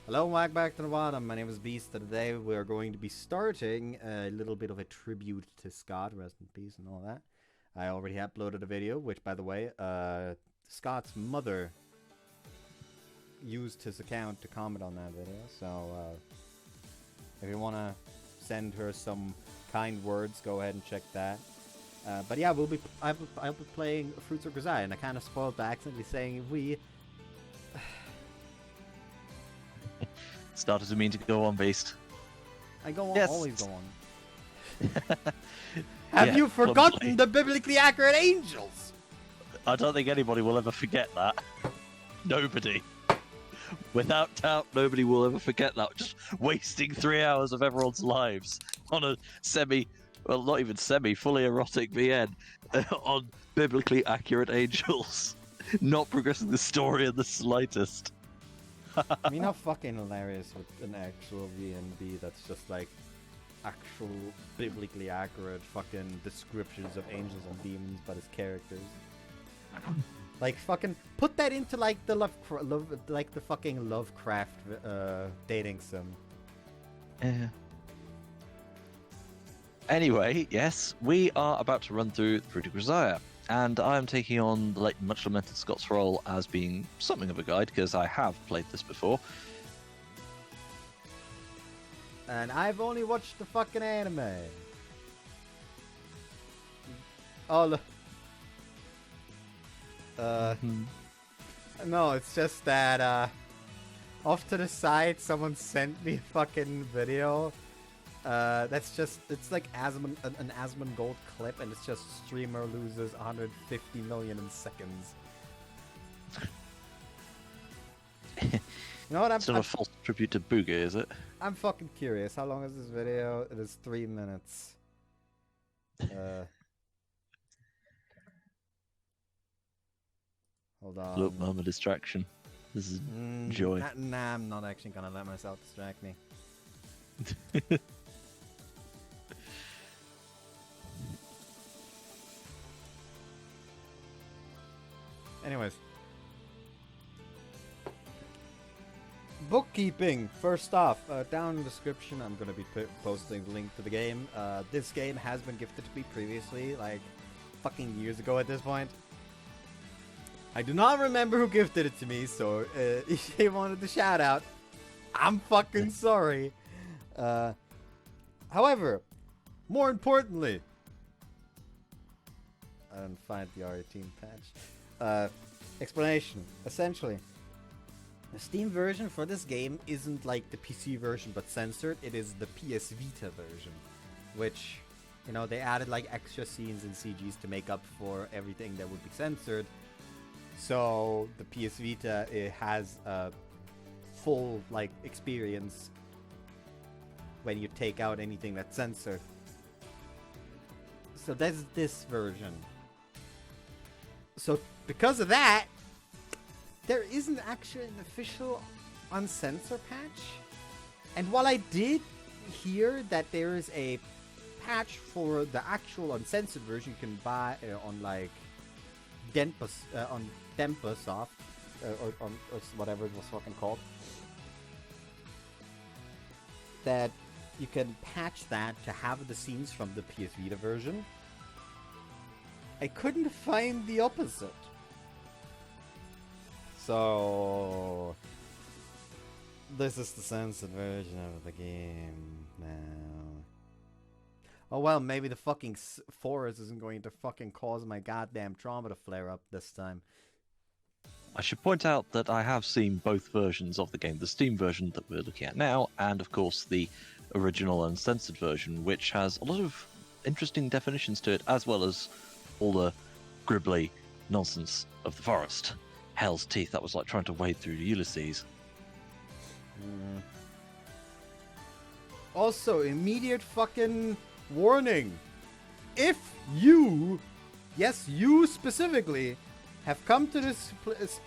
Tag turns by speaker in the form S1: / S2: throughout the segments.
S1: Hello and welcome back to the bottom. My name is Beast, and today we are going to be starting a little bit of a tribute to Scott, rest in peace and all that. I already uploaded a video, which, by the way, Scott's mother used his account to comment on that video, so if you want to send her some kind words, go ahead and check that. But yeah, I'll be playing Fruits of Grisaia, and I kind of spoiled by accidentally saying we.
S2: Started to mean to go on, Beast.
S1: I go on,
S2: Yes.
S1: always go on. Have you forgotten
S2: clumsily.
S1: the biblically accurate angels?
S2: I don't think anybody will ever forget that. Nobody. Without doubt, nobody will ever forget that. Just wasting 3 hours of everyone's lives on a well, not even fully erotic VN on biblically accurate angels. Not progressing the story in the slightest.
S1: I mean, how fucking hilarious would an actual VNB that's just like actual biblically accurate fucking descriptions of angels and demons, but as characters. Like fucking put that into like the like the fucking Lovecraft dating sim.
S2: Yeah. Anyway, yes, we are about to run through Fruit of Grisaia, and I am taking on the late much lamented Scott's role as being something of a guide because I have played this before.
S1: And I've only watched the fucking anime. Oh look. No, it's just that off to the side someone sent me a fucking video. It's like an Asmongold clip, and it's just streamer loses 150 million in seconds. You know what?
S2: Sort of a false tribute to Booga, is it?
S1: I'm fucking curious. How long is this video? It is 3 minutes. Hold on.
S2: Look, I'm a distraction. This is joy.
S1: Nah, I'm not actually gonna let myself distract me. Anyways. Bookkeeping. First off, down in the description, I'm going to be posting the link to the game. This game has been gifted to me previously, like fucking years ago at this point. I do not remember who gifted it to me, so if you wanted the shout out, I'm fucking sorry. However, more importantly, I didn't find the R18 patch. Explanation. Essentially, the Steam version for this game isn't like the PC version but censored. It is the PS Vita version, which, you know, they added like extra scenes and CGs to make up for everything that would be censored. So the PS Vita, it has a full like experience when you take out anything that's censored. So that's this version. So because of that, there isn't actually an official uncensored patch. And while I did hear that there is a patch for the actual uncensored version you can buy on like on Denpasoft or whatever it was fucking called, that you can patch that to have the scenes from the PS Vita version, I couldn't find the opposite. So this is the censored version of the game now. Oh well, maybe the fucking forest isn't going to fucking cause my goddamn trauma to flare up this time.
S2: I should point out that I have seen both versions of the game, the Steam version that we're looking at now, and of course the original uncensored version, which has a lot of interesting definitions to it, as well as all the gribbly nonsense of the forest. Hell's teeth, that was like trying to wade through Ulysses.
S1: Also, immediate fucking warning. If you, yes, you specifically, have come to this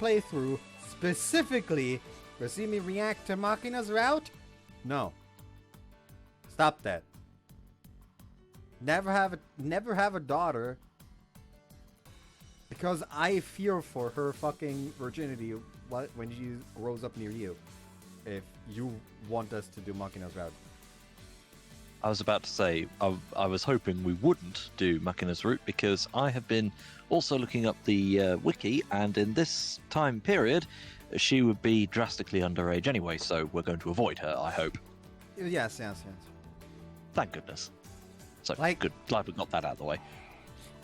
S1: playthrough specifically to see me react to Machina's route, no. Stop that. Never have a daughter, because I fear for her fucking virginity when she grows up near you. if you want us to do Machina's route.
S2: I was about to say, I was hoping we wouldn't do Machina's route because I have been also looking up the wiki, and in this time period, she would be drastically underage anyway, so we're going to avoid her, I hope.
S1: Yes.
S2: Thank goodness. So,
S1: Like-
S2: good. Glad we got that out of the way.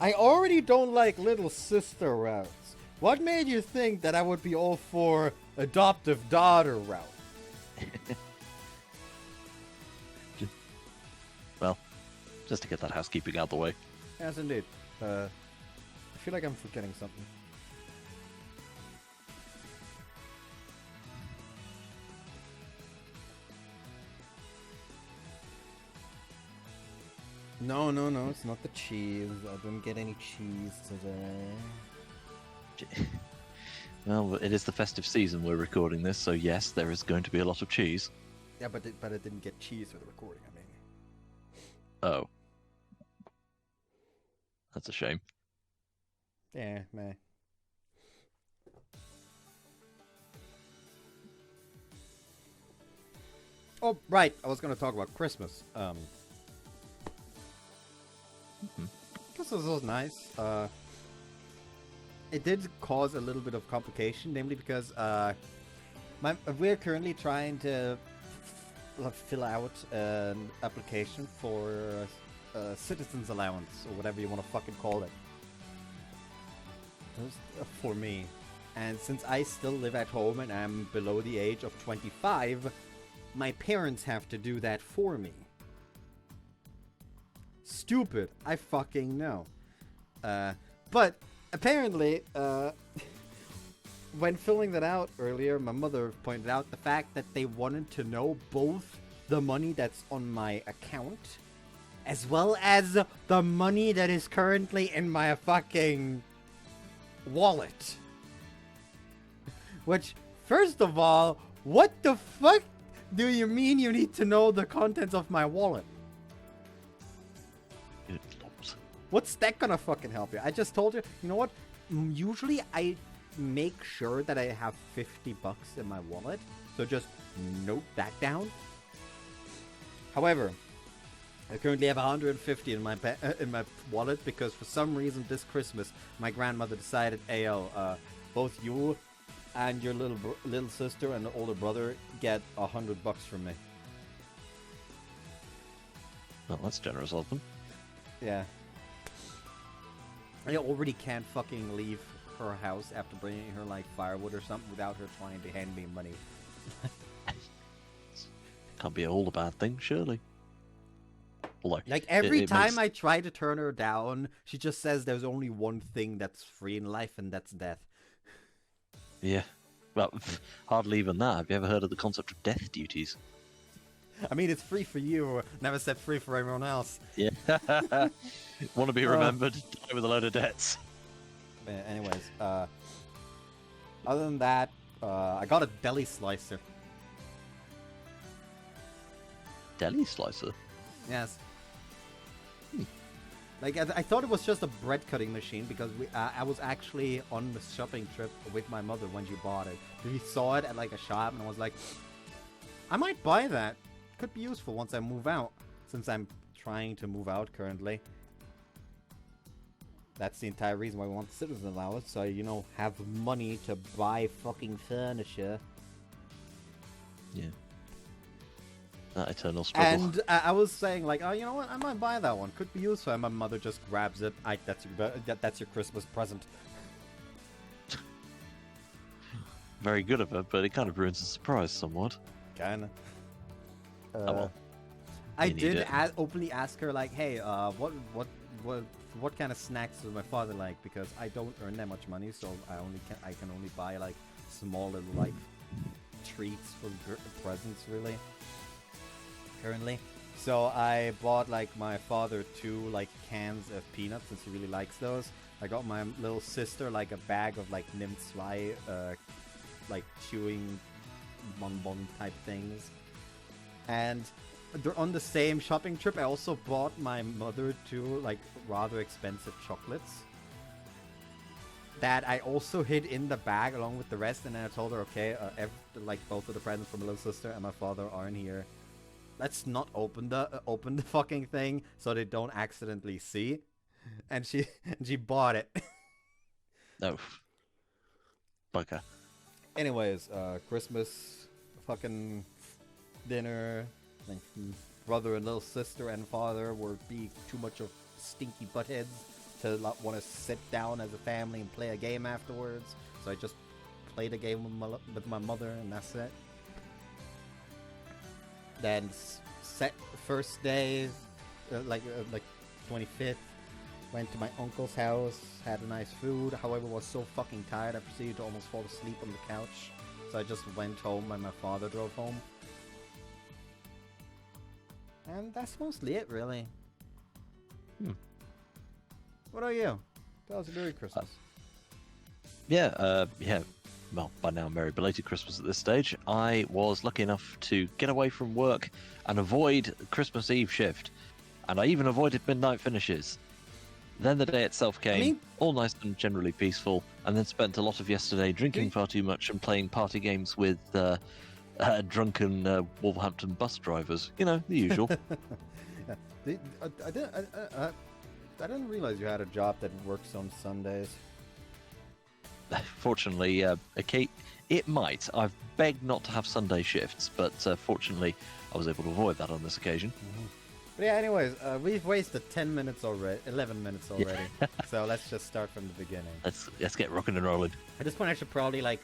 S1: I already don't like little sister routes. What made you think that I would be all for adoptive daughter route?
S2: Well, just to get that housekeeping out of the way.
S1: Yes, indeed. I feel like I'm forgetting something. No, it's not the cheese. I didn't get any cheese today.
S2: Well, it is the festive season we're recording this, so yes, there is going to be a lot of cheese.
S1: Yeah, but I didn't get cheese for the recording, I mean.
S2: Oh. That's a shame.
S1: Yeah, meh. Oh, right. I was going to talk about Christmas. Christmas was nice. It did cause a little bit of complication, namely because we're currently trying to fill out an application for citizen's allowance, or whatever you want to fucking call it. For me. And since I still live at home and I'm below the age of 25, my parents have to do that for me. Stupid, I fucking know. But apparently, when filling that out earlier, my mother pointed out the fact that they wanted to know both the money that's on my account, as well as the money that is currently in my fucking wallet. Which, first of all, what the fuck do you mean you need to know the contents of my wallet?
S2: Good lord.
S1: What's that gonna fucking help you? I just told you, you know what? Usually I make sure that I have 50 bucks in my wallet, so just note that down. However, I currently have 150 in my wallet because for some reason this Christmas my grandmother decided, ayo, both you and your little sister and the older brother get 100 bucks from me.
S2: Well, that's generous of them.
S1: Yeah. I already can't fucking leave her house after bringing her like firewood or something without her trying to hand me money.
S2: Can't be all a bad thing, surely. Although,
S1: Like every
S2: it
S1: time
S2: makes...
S1: I try to turn her down, she just says there's only one thing that's free in life, and that's death.
S2: Yeah. Well, hardly even that. Have you ever heard of the concept of death duties?
S1: I mean, it's free for you, never said free for everyone else.
S2: Yeah. Want to be remembered, die with a load of debts.
S1: Anyways, other than that, I got a deli slicer.
S2: Deli slicer?
S1: Yes. Like, I thought it was just a bread cutting machine because I was actually on the shopping trip with my mother when she bought it. We saw it at like a shop and I was like, I might buy that. Could be useful once I move out, since I'm trying to move out currently. That's the entire reason why we want the citizen allowance, so, you know, have money to buy fucking furniture.
S2: Yeah. That eternal struggle.
S1: And I was saying, like, oh, you know what? I might buy that one. Could be useful. And my mother just grabs it. That's your Christmas present.
S2: Very good of her, but it kind of ruins the surprise somewhat.
S1: Kinda.
S2: Oh well.
S1: I
S2: You need
S1: did
S2: it.
S1: openly ask her, like, hey, what kind of snacks does my father like? Because I don't earn that much money, so I can only buy like small little like treats for presents, really. Currently, so I bought like my father 2 like cans of peanuts since he really likes those. I got my little sister like a bag of like Nimzwei, like chewing bonbon type things. And on the same shopping trip, I also bought my mother 2 like rather expensive chocolates. that I also hid in the bag along with the rest, and then I told her, okay, like both of the presents from my little sister and my father are in here. Let's not open the fucking thing so they don't accidentally see. And she bought it.
S2: No. Bugger.
S1: Anyways, Christmas fucking dinner. Like, brother and little sister and father were being too much of stinky buttheads to want to sit down as a family and play a game afterwards. So I just played a game with my mother, and that's it. Then first day, like 25th, went to my uncle's house, had a nice food. However, was so fucking tired I proceeded to almost fall asleep on the couch. So I just went home and my father drove home. And that's mostly it, really. What are you? Tell us a Merry Christmas.
S2: Yeah. Well, by now, Merry belated Christmas at this stage. I was lucky enough to get away from work and avoid Christmas Eve shift. And I even avoided midnight finishes. Then the day itself came, all nice and generally peaceful, and then spent a lot of yesterday drinking far too much and playing party games with drunken Wolverhampton bus drivers. You know, the usual.
S1: I didn't realize you had a job that works on Sundays.
S2: Fortunately, it might. I've begged not to have Sunday shifts, but fortunately, I was able to avoid that on this occasion.
S1: Mm-hmm. But yeah, anyways, we've wasted 10 minutes already, 11 minutes already. Yeah. So let's just start from the beginning.
S2: Let's get rocking and rolling.
S1: At this point, I should probably like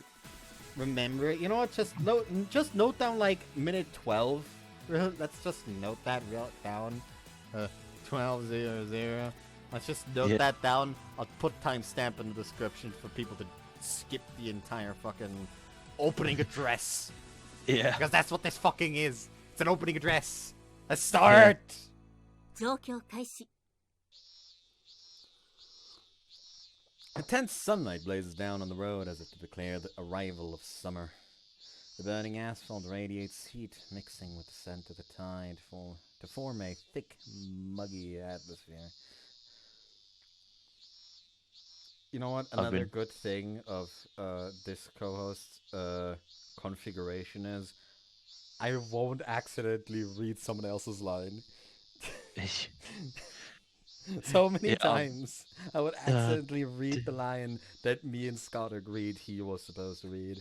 S1: remember it. You know what? Just note down like minute 12. Let's just note that down. 12:00. Let's just note that down. I'll put timestamp in the description for people to skip the entire fucking opening address.
S2: Yeah.
S1: Because that's what this fucking is. It's an opening address. Let's start! Intense sunlight blazes down on the road as if to declare the arrival of summer. The burning asphalt radiates heat, mixing with the scent of the tide to form a thick, muggy atmosphere. You know what? Another good thing of this co-host's configuration is I won't accidentally read someone else's line. So many times I would accidentally read the line that me and Scott agreed he was supposed to read.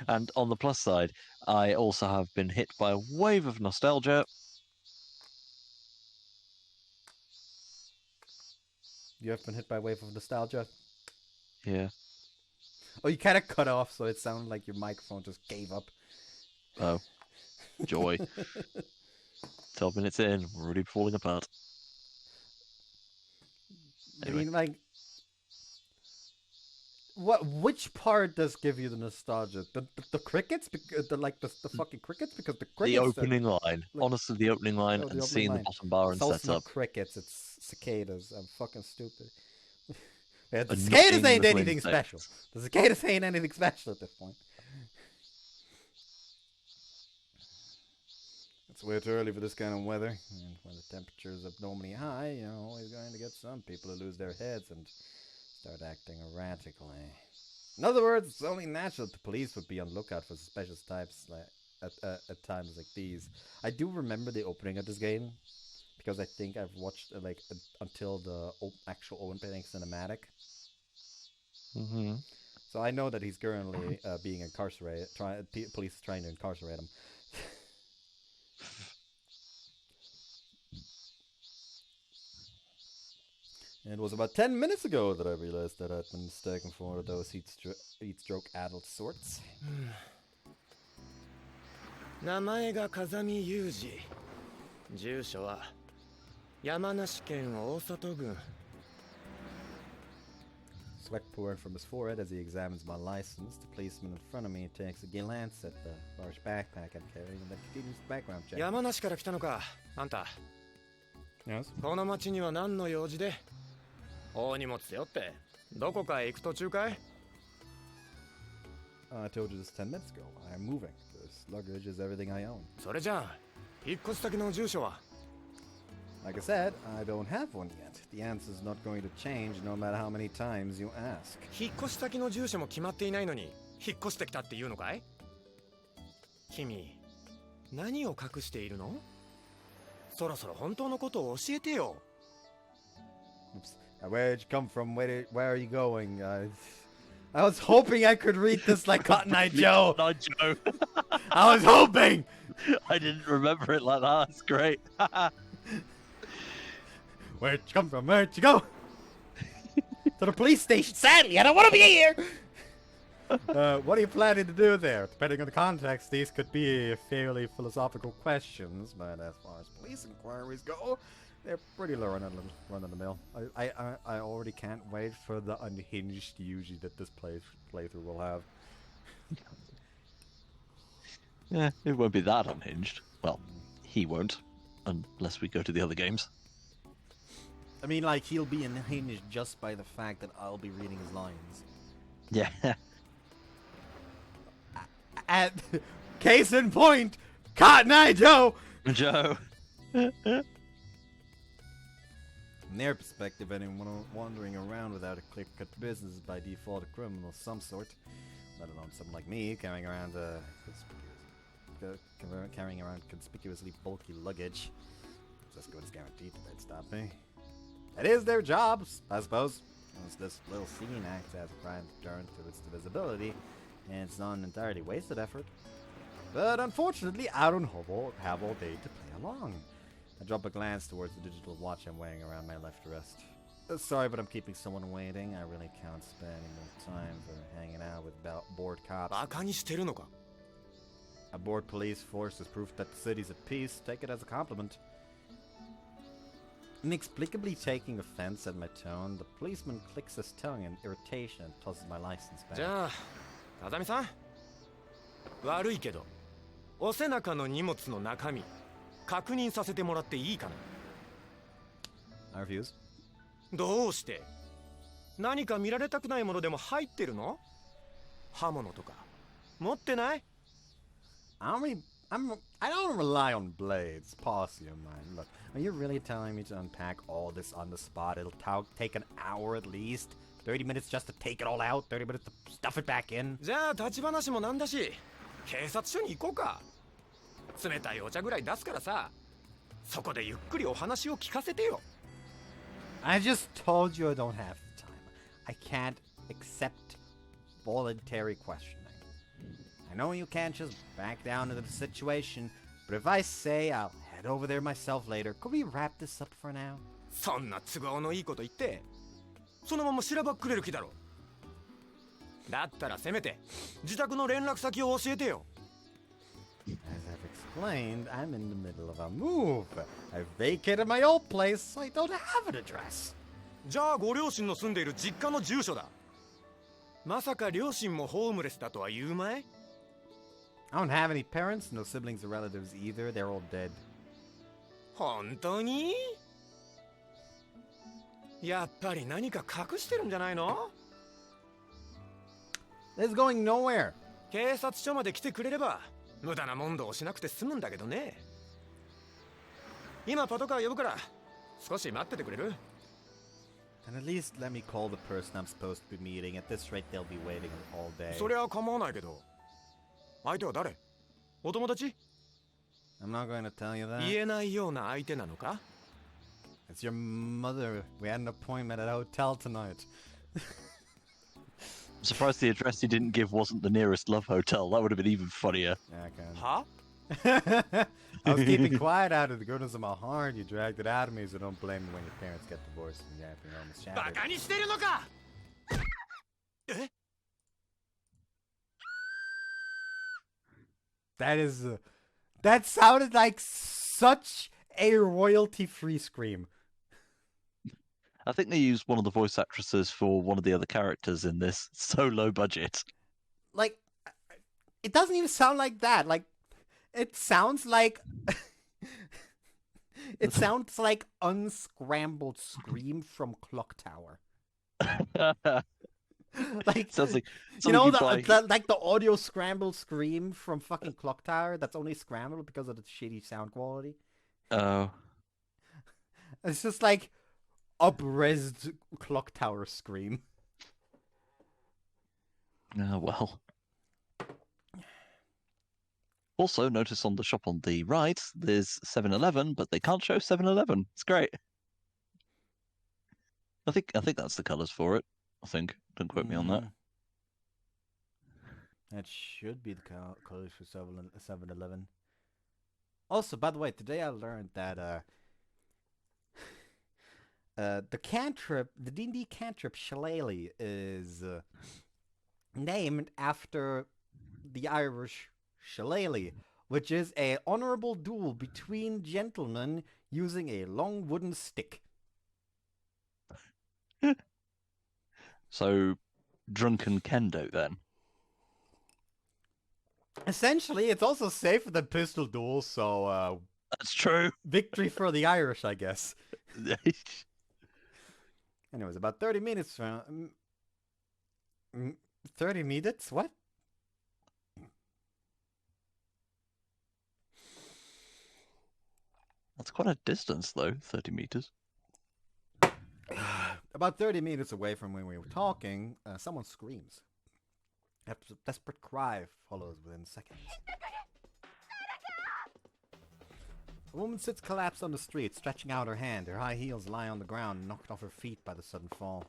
S2: And on the plus side, I also have been hit by a wave of nostalgia.
S1: You have been hit by a wave of nostalgia?
S2: Yeah.
S1: Oh, you kind of cut off, so it sounded like your microphone just gave up.
S2: Oh. Joy. 12 minutes in, we're already falling apart.
S1: Anyway. I mean, like... Which part does give you the nostalgia? The crickets? The fucking crickets? Because the crickets...
S2: The opening line. Like, honestly, the opening line and seeing the bottom bar and setup.
S1: It's also not crickets, it's cicadas. I'm fucking stupid. Yeah, the cicadas ain't anything special. The cicadas ain't anything special at this point. It's way too early for this kind of weather. And when the temperature is abnormally high, you're always going to get some people who lose their heads and start acting erratically. In other words, it's only natural the police would be on lookout for suspicious types at times like these. I do remember the opening of this game because I think I've watched until the actual opening cinematic.
S2: Mm-hmm.
S1: So I know that he's currently being incarcerated. Police trying to incarcerate him. It was about 10 minutes ago that I realized that I'd been mistaken for one of those heat-stroke adult sorts.
S3: 名前が風見雄二。住所は山梨県大里郡。
S1: Sweat pouring from his forehead as he examines my license. The policeman in front of me takes a glance at the large backpack I'm carrying and then continues the background check.
S3: 山梨から来たのか、あんた。
S1: Yes.
S3: この町には何の用事で？大荷物背負って、どこかへ行く途中かい？
S1: I told you this 10 minutes ago. I'm moving. This luggage is everything I own.
S3: それじゃあ、引っ越し先の住所は？
S1: Like I said, I don't have one yet. The answer's not going to change no matter how many times you ask.
S3: 引っ越し先の住所も決まっていないのに引っ越してきたっていうのかい？君、何を隠しているの？そろそろ本当のことを教えてよ。
S1: Oops. Where'd you come from? Where are you going? I was hoping I could read this like Cotton Eye Joe.
S2: Not Joe.
S1: I was hoping.
S2: I didn't remember it like that. That's great.
S1: Where'd you come from? Where'd you go? To the police station. Sadly, I don't want to be here. What are you planning to do there? Depending on the context, these could be fairly philosophical questions, but as far as police inquiries go, they're pretty run-of-the-mill. I already can't wait for the unhinged Yuji that this playthrough will have.
S2: Yeah, it won't be that unhinged. Well, he won't, unless we go to the other games.
S1: I mean, like, he'll be unhinged just by the fact that I'll be reading his lines.
S2: Yeah.
S1: At case in point, Cotton Eye Joe!
S2: Joe.
S1: From their perspective, anyone wandering around without a clear-cut business is by default a criminal of some sort. Let alone someone like me carrying around conspicuously bulky luggage. Just good as guaranteed that they'd stop me. That is their jobs, I suppose. Since this little scene acts as a prime deterrent to its divisibility, and it's not an entirely wasted effort. But unfortunately, I don't have all day to play along. I drop a glance towards the digital watch I'm wearing around my left wrist. Sorry, but I'm keeping someone waiting. I really can't spend any more time for hanging out with bored cops.
S3: バカにしてるのか?
S1: A bored police force is proof that the city's at peace. Take it as a compliment. Inexplicably taking offense at my tone, the policeman clicks his tongue in irritation and tosses my license back.
S3: じゃあ、風見さん。悪いけど、お背中の荷物の中身、確認させてもらっていいかな?
S1: I refuse.
S3: どうして？何か見られたくないものでも入ってるの？刃物とか持ってない？
S1: I don't rely on blades. Pause your mind. Look, are you really telling me to unpack all this on the spot? It'll take an hour at least. 30 minutes just to take it all out. 30 minutes to stuff it back in.
S3: じゃあ立ち話もなんだし、警察署に行こうか。冷たいお茶ぐらい出すからさ。そこでゆっくりお話を聞かせてよ。
S1: I just told you I don't have the time. I can't accept voluntary questioning. I know you can't just back down into the situation, but if I say I'll head over there myself later, could we wrap this up for now?
S3: そんな都合のいいこと言って、そのまましらばっくれる気だろ。だったらせめて自宅の連絡先を教えてよ。
S1: As I've explained, I'm in the middle of a move. I've vacated my old place, so I don't have an address.
S3: じゃあご両親の住んでいる実家の住所だ。まさか両親もホームレスだとは言うまい？
S1: I don't have any parents, no siblings or relatives either. They're all dead.
S3: 本当に？やっぱり何か隠してるんじゃないの？
S1: It's going nowhere.
S3: 警察署まで来てくれれば無駄な問答をしなくて済むんだけどね。今パトカー呼ぶから少し待っててくれる？
S1: And at least let me call the person I'm supposed to be meeting. At this rate, they'll be waiting all day.
S3: そりゃ構わないけど。相手は誰？お友達？
S1: I'm not going to tell you that.
S3: 言えないような相手なのか？
S1: It's your mother. We had an appointment at a hotel tonight.
S2: I'm surprised the address he didn't give wasn't the nearest love hotel. That would have been even funnier.
S1: Yeah,
S3: は？
S1: I was keeping quiet out of the goodness of my heart. You dragged it out of me, so don't blame me when your parents get divorced and your happy home is
S3: バ
S1: shattered.
S3: カにしてるのか？え？
S1: That sounded like such a royalty-free scream.
S2: I think they used one of the voice actresses for one of the other characters in this. So low budget.
S1: Like, it doesn't even sound like that. Like, it sounds like... it sounds like unscrambled scream from Clock Tower. Like,
S2: sounds like
S1: you know, like the audio scrambled scream from fucking Clock Tower that's only scrambled because of the shitty sound quality.
S2: Oh.
S1: It's just like up-resed clock tower scream.
S2: Well. Also, notice on the shop on the right, there's 7-Eleven, but they can't show 7-Eleven. It's great. I think that's the colours for it. I think. Don't quote me on that.
S1: That should be the colors for 7-Eleven. Also, by the way, today I learned that the cantrip, the D&D cantrip Shillelagh is named after the Irish shillelagh, which is a honorable duel between gentlemen using a long wooden stick.
S2: So, drunken kendo then.
S1: Essentially, it's also safer than pistol duels, so
S2: That's true.
S1: victory for the Irish, I guess. Anyways, about 30 minutes from... 30 minutes? What?
S2: That's quite a distance, though, 30 meters.
S1: About 30 meters away from where we were talking, someone screams. A desperate cry follows within seconds. A woman sits collapsed on the street, stretching out her hand. Her high heels lie on the ground, knocked off her feet by the sudden fall.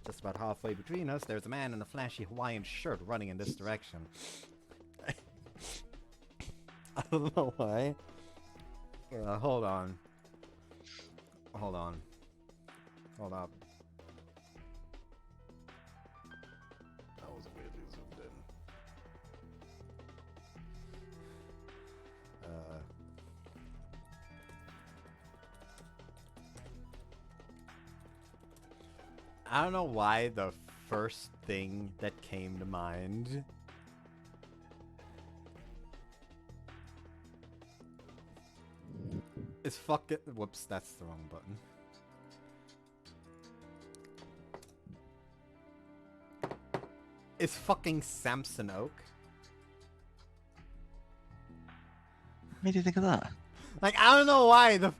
S1: Just about halfway between us, there's a man in a flashy Hawaiian shirt running in this direction. I don't know why. Hold on. Hold on. Hold up. That was weirdly zoomed in. I don't know why the first thing that came to mind is fucking... Whoops, that's the wrong button. Is fucking Samson Oak.
S2: What made you think of that?
S1: Like, I don't know why. The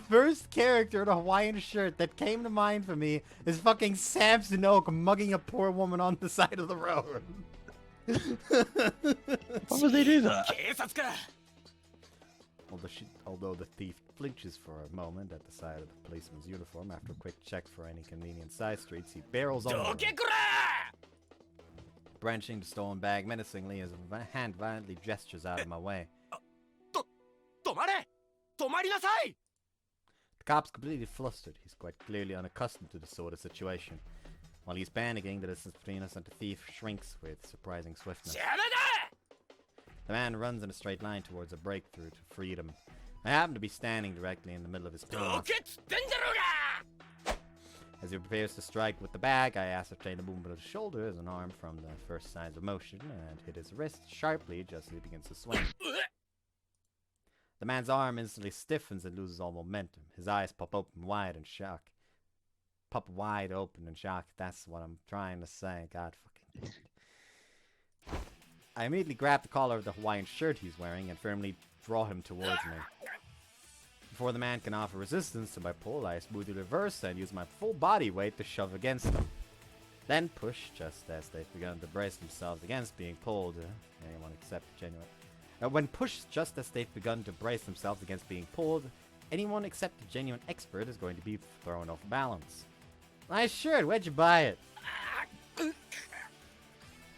S1: first character in a Hawaiian shirt that came to mind for me is fucking Samson Oak mugging a poor woman on the side of the road.
S2: Why would they do that?
S1: Although the thief flinches for a moment at the sight of the policeman's uniform, after a quick check for any convenient side streets, he barrels on. Branching the stolen bag menacingly as a hand violently gestures out of my way. The cop's completely flustered. He's quite clearly unaccustomed to this sort of situation. While he's panicking, the distance between us and the thief shrinks with surprising swiftness. The man runs in a straight line towards a breakthrough to freedom. I happen to be standing directly in the middle of his path. As he prepares to strike with the bag, I ascertain the movement of his shoulder as an arm from the first signs of motion and hit his wrist sharply just as he begins to swing. The man's arm instantly stiffens and loses all momentum. His eyes pop wide open in shock. That's what I'm trying to say. God fucking damn it. I immediately grab the collar of the Hawaiian shirt he's wearing and firmly draw him towards me. Before the man can offer resistance to my pull, I smoothly reverse and use my full body weight to shove against him. Then push just as they've begun to brace themselves against being pulled. Anyone except genuine. When pushed just as they've begun to brace themselves against being pulled, anyone except a genuine expert is going to be thrown off balance. Nice shirt, where'd you buy it?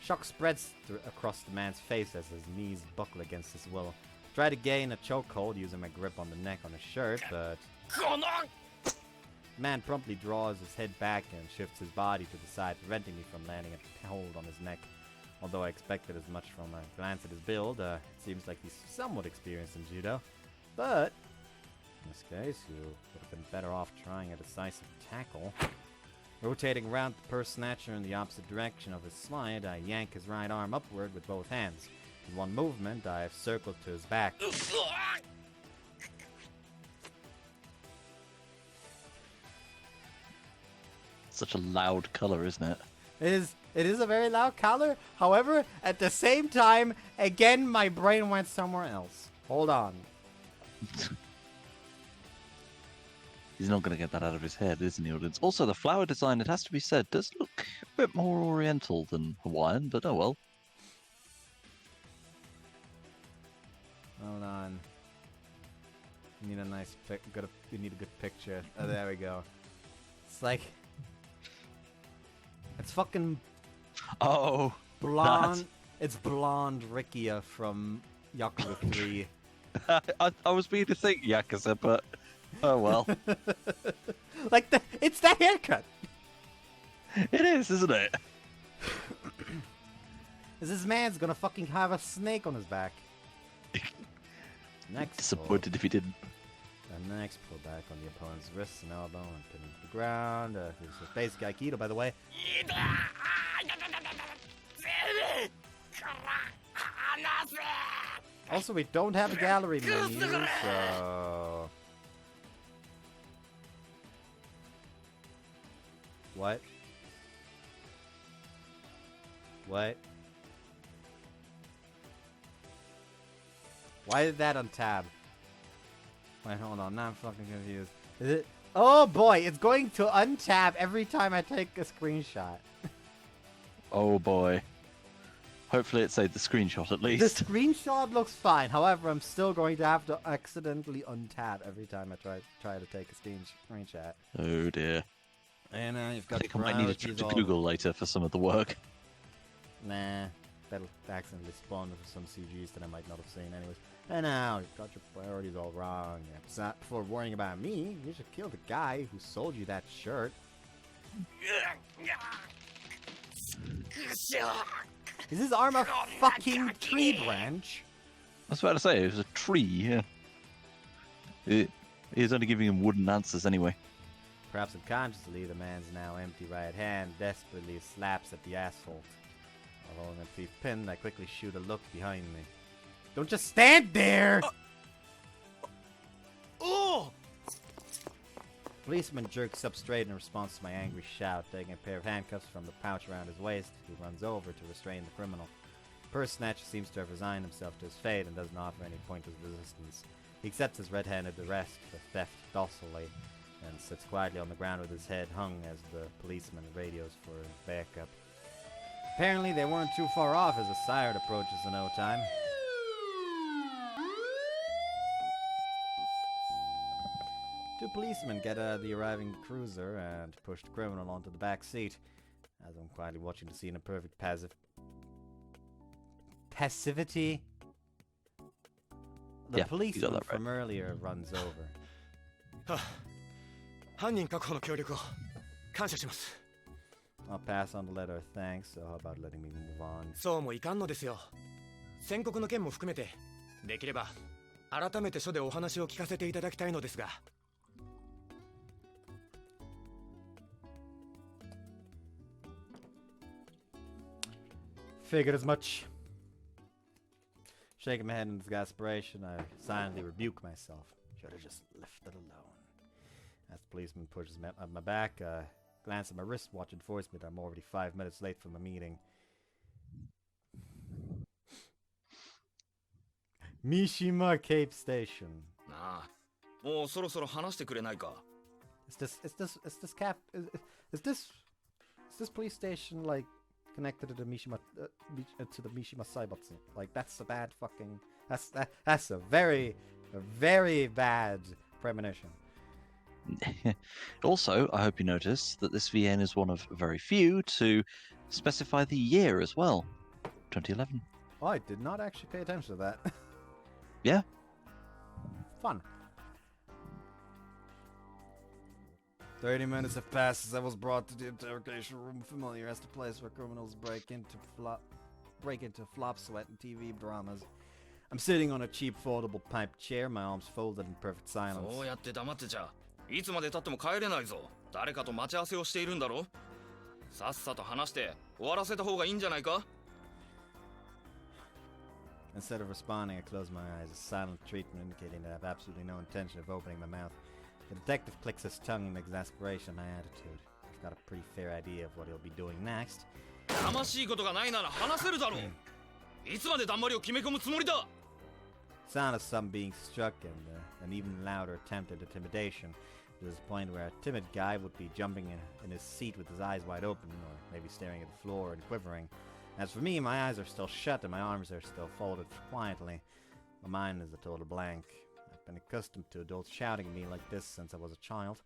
S1: Shock spreads across the man's face as his knees buckle against his will. Try to gain a chokehold using my grip on the neck on his shirt, but... The man promptly draws his head back and shifts his body to the side, preventing me from landing a hold on his neck. Although I expected as much from a glance at his build, it seems like he's somewhat experienced in judo. But, in this case, you would have been better off trying a decisive tackle. Rotating around the purse snatcher in the opposite direction of his slide, I yank his right arm upward with both hands. In one movement, I have circled to his back.
S2: Such a loud color, isn't it?
S1: It is a very loud color. However, at the same time, again, my brain went somewhere else. Hold on.
S2: He's not going to get that out of his head, isn't he, audience? Also, the flower design, it has to be said, does look a bit more oriental than Hawaiian, but oh well.
S1: Hold on. You need a nice you need a good picture. Oh, there we go. It's like... It's fucking
S2: Oh,
S1: blonde. It's blonde Rikia from Yakuza 3.
S2: I was beginning to think Yakuza, but oh well.
S1: Like, it's that haircut!
S2: It is, isn't it?
S1: This man's gonna fucking have a snake on his back. Next
S2: Disappointed if he didn't.
S1: The next pull back on the opponent's wrist and elbow and pin him to the ground. This is basic Aikido, by the way. Also, we don't have a gallery menu, so... What? What? Why did that untab? Wait, hold on. Now I'm fucking confused. Is it? Oh boy, it's going to untab every time I take a screenshot.
S2: Oh boy. Hopefully it saved the screenshot at
S1: The
S2: least.
S1: screenshot looks fine. However, I'm still going to have to accidentally untab every time I try to take a screenshot.
S2: Oh dear.
S1: And you've
S2: I
S1: got
S2: think I might need a trip to Google later for some of the work.
S1: Nah, that'll accidentally spawn for some CGs that I might not have seen anyways. And now you've got your priorities all wrong. Before worrying about me, you should kill the guy who sold you that shirt. Is his arm a fucking tree branch?
S2: I was about to say, it was a tree, yeah. He's only giving him wooden answers anyway.
S1: Perhaps unconsciously, the man's now empty right hand desperately slaps at the asphalt. While holding a teeth pin, I quickly shoot a look behind me. Don't just stand there!
S3: Oh!
S1: Policeman jerks up straight in response to my angry shout, taking a pair of handcuffs from the pouch around his waist. He runs over to restrain the criminal. The purse snatcher seems to have resigned himself to his fate and doesn't offer any pointless resistance. He accepts his red-handed arrest for theft docilely and sits quietly on the ground with his head hung as the policeman radios for backup. Apparently they weren't too far off as a siren approaches in no time. Two policemen get out of the arriving cruiser and push the criminal onto the back seat. As I'm quietly watching the scene in perfect passivity, the policeman from earlier runs over.
S3: 犯人確保の協力を感謝します。
S1: I'll pass on the letter of thanks, so how about letting me move on?
S3: そうもいかんのですよ。宣告の件も含めて、できれば改めて署でお話を聞かせていただきたいのですが。
S1: Figured as much. Shaking my head in desperation, I silently rebuke myself. Should have just left it alone. As the policeman pushes me up my back, glance at my wristwatch informs me that I'm already 5 minutes late from the meeting. Mishima Cape Station.
S3: Ah, もうそろそろ話してくれないか?
S1: Is this police station like connected to the Mishima Saibatsu? Like that's a bad fucking that's a very bad premonition.
S2: Also, I hope you notice that this VN is one of very few to specify the year as well. 2011.
S1: Oh, I did not actually pay attention to that.
S2: Yeah.
S1: Fun. 30 minutes have passed since I was brought to the interrogation room, familiar as the place where criminals break into flop sweat and TV dramas. I'm sitting on a cheap foldable pipe chair, my arms folded in perfect silence.
S3: そうやって黙ってちゃいつまで経っても帰れないぞ。誰かと待ち合わせをしているんだろ。さっさと話して終わらせた方がいいんじゃないか?
S1: Instead of responding, I close my eyes, a silent treatment indicating that I have absolutely no intention of opening my mouth. The detective clicks his tongue in exasperation at my attitude. I've got a pretty fair idea of what he'll be doing next.
S3: やましいことがないなら話せるだろう。いつまで黙りを決め込むつもりだ?
S1: Sound of some being struck and an even louder attempt at intimidation. There's a point where a timid guy would be jumping in his seat with his eyes wide open, or maybe staring at the floor and quivering. As for me, my eyes are still shut and my arms are still folded quietly. My mind is a total blank. I've been accustomed to adults shouting at me like this since I was a child.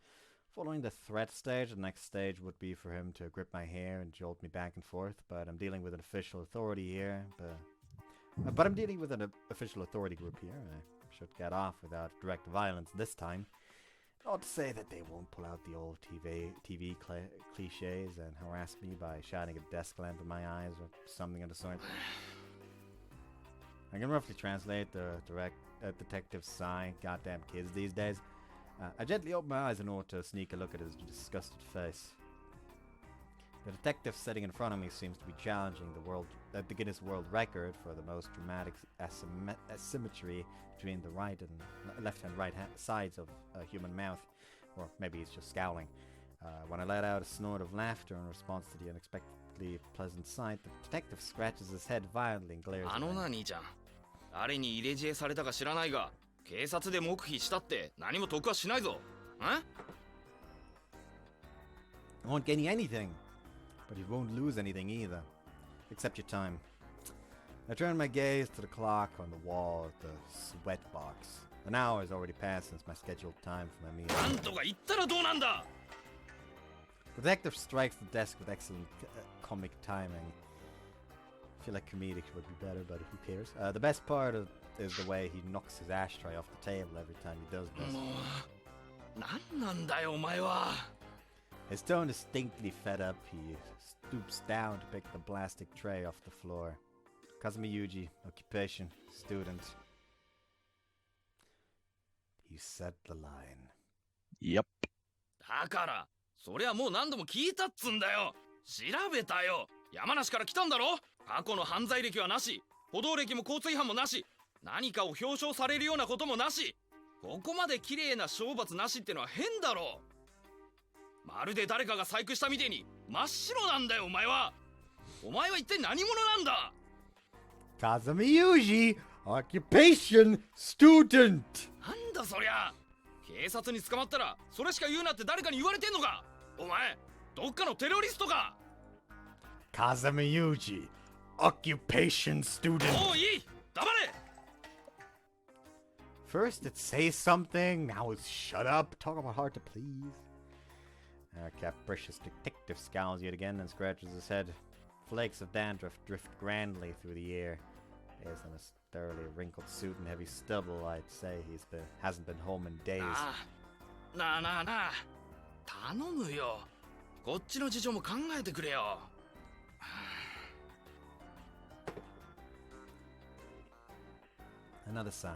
S1: Following the threat stage, the next stage would be for him to grip my hair and jolt me back and forth, but I'm dealing with an official authority here. But I'm dealing with an official authority group here. I should get off without direct violence this time. Not to say that they won't pull out the old TV cliches and harass me by shining a desk lamp in my eyes or something of the sort. I can roughly translate the detective's sigh, goddamn kids these days. I gently open my eyes in order to sneak a look at his disgusted face. The detective sitting in front of me seems to be challenging the Guinness World Record for the most dramatic asymmetry between the right and left and right sides of a human mouth, or maybe he's just scowling. When I let out a snort of laughter in response to the unexpectedly pleasant sight, the detective scratches his head violently and glares at me.
S3: 兄ちゃん、誰に入れ知恵されたか知らないが、警察で黙秘したって何も得はしないぞ。
S1: I won't gain you anything, but you won't lose anything either, except your time. I turn my gaze to the clock on the wall at the sweat box. An hour has already passed since my scheduled time for my meal.
S3: なんとか言ったらどうなんだ。
S1: The detective strikes the desk with excellent comic timing. I feel like comedic would be better, but who cares? The best part is the way he knocks his ashtray off the table every time he does this.
S3: 何なんだよお前は。
S1: His tone distinctly fed up. He stoops down to pick the plastic tray off the floor. Kazumi Yuji, occupation, student. He said the line.
S2: Yep.
S3: だからそりゃもう何度も聞いたっつんだよ。調べたよ。山梨から来たんだろ。過去の犯罪歴はなし、歩道歴も交通違反もなし、何かを表彰されるようなこともなし。ここまで綺麗な懲罰なしってのは変だろ。まるで誰かが細工したみてえに真っ白なんだよお前は。お前は一体何者なんだ。
S1: Kazumi Yuji, occupation, student.
S3: なんだそりゃ。警察に捕まったらそれしか言うなって誰かに言われてんのか。お前どっかのテロリストか。
S1: Kazumi Yuji, occupation, student.
S3: もういい、黙れ。
S1: First it says something, now it's shut up. Talk about hard to please. Our capricious detective scowls yet again and scratches his head. Flakes of dandruff drift grandly through the air. Based on his thoroughly wrinkled suit and heavy stubble, I'd say hasn't been home in days.
S3: なあ頼むよ。こっちの事情も考えてくれよ。
S1: Another sigh.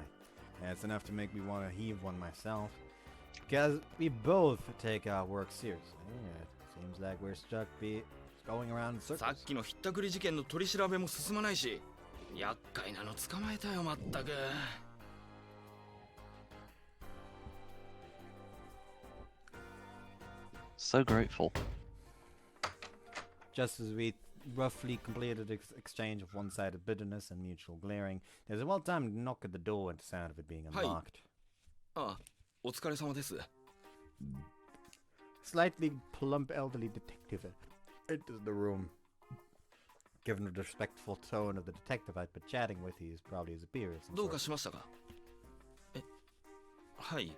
S1: That's enough to make me want to heave one myself. Because we both take our work seriously. It seems like we're going around in circles.
S3: さっきのひったくり事件の取り調べも進まないし、厄介なの捕まえたよまったく。
S2: So grateful.
S1: Just as we roughly completed the exchange of one-sided bitterness and mutual glaring, there's a well-timed knock at the door and the sound of it being unlocked.
S3: ああ、お疲れ様です。
S1: Slightly plump elderly detective enters the room. Given the respectful tone of the detective I'd been chatting with, he's probably his peer of some
S3: どうか
S1: sort.
S3: しましたか。はい。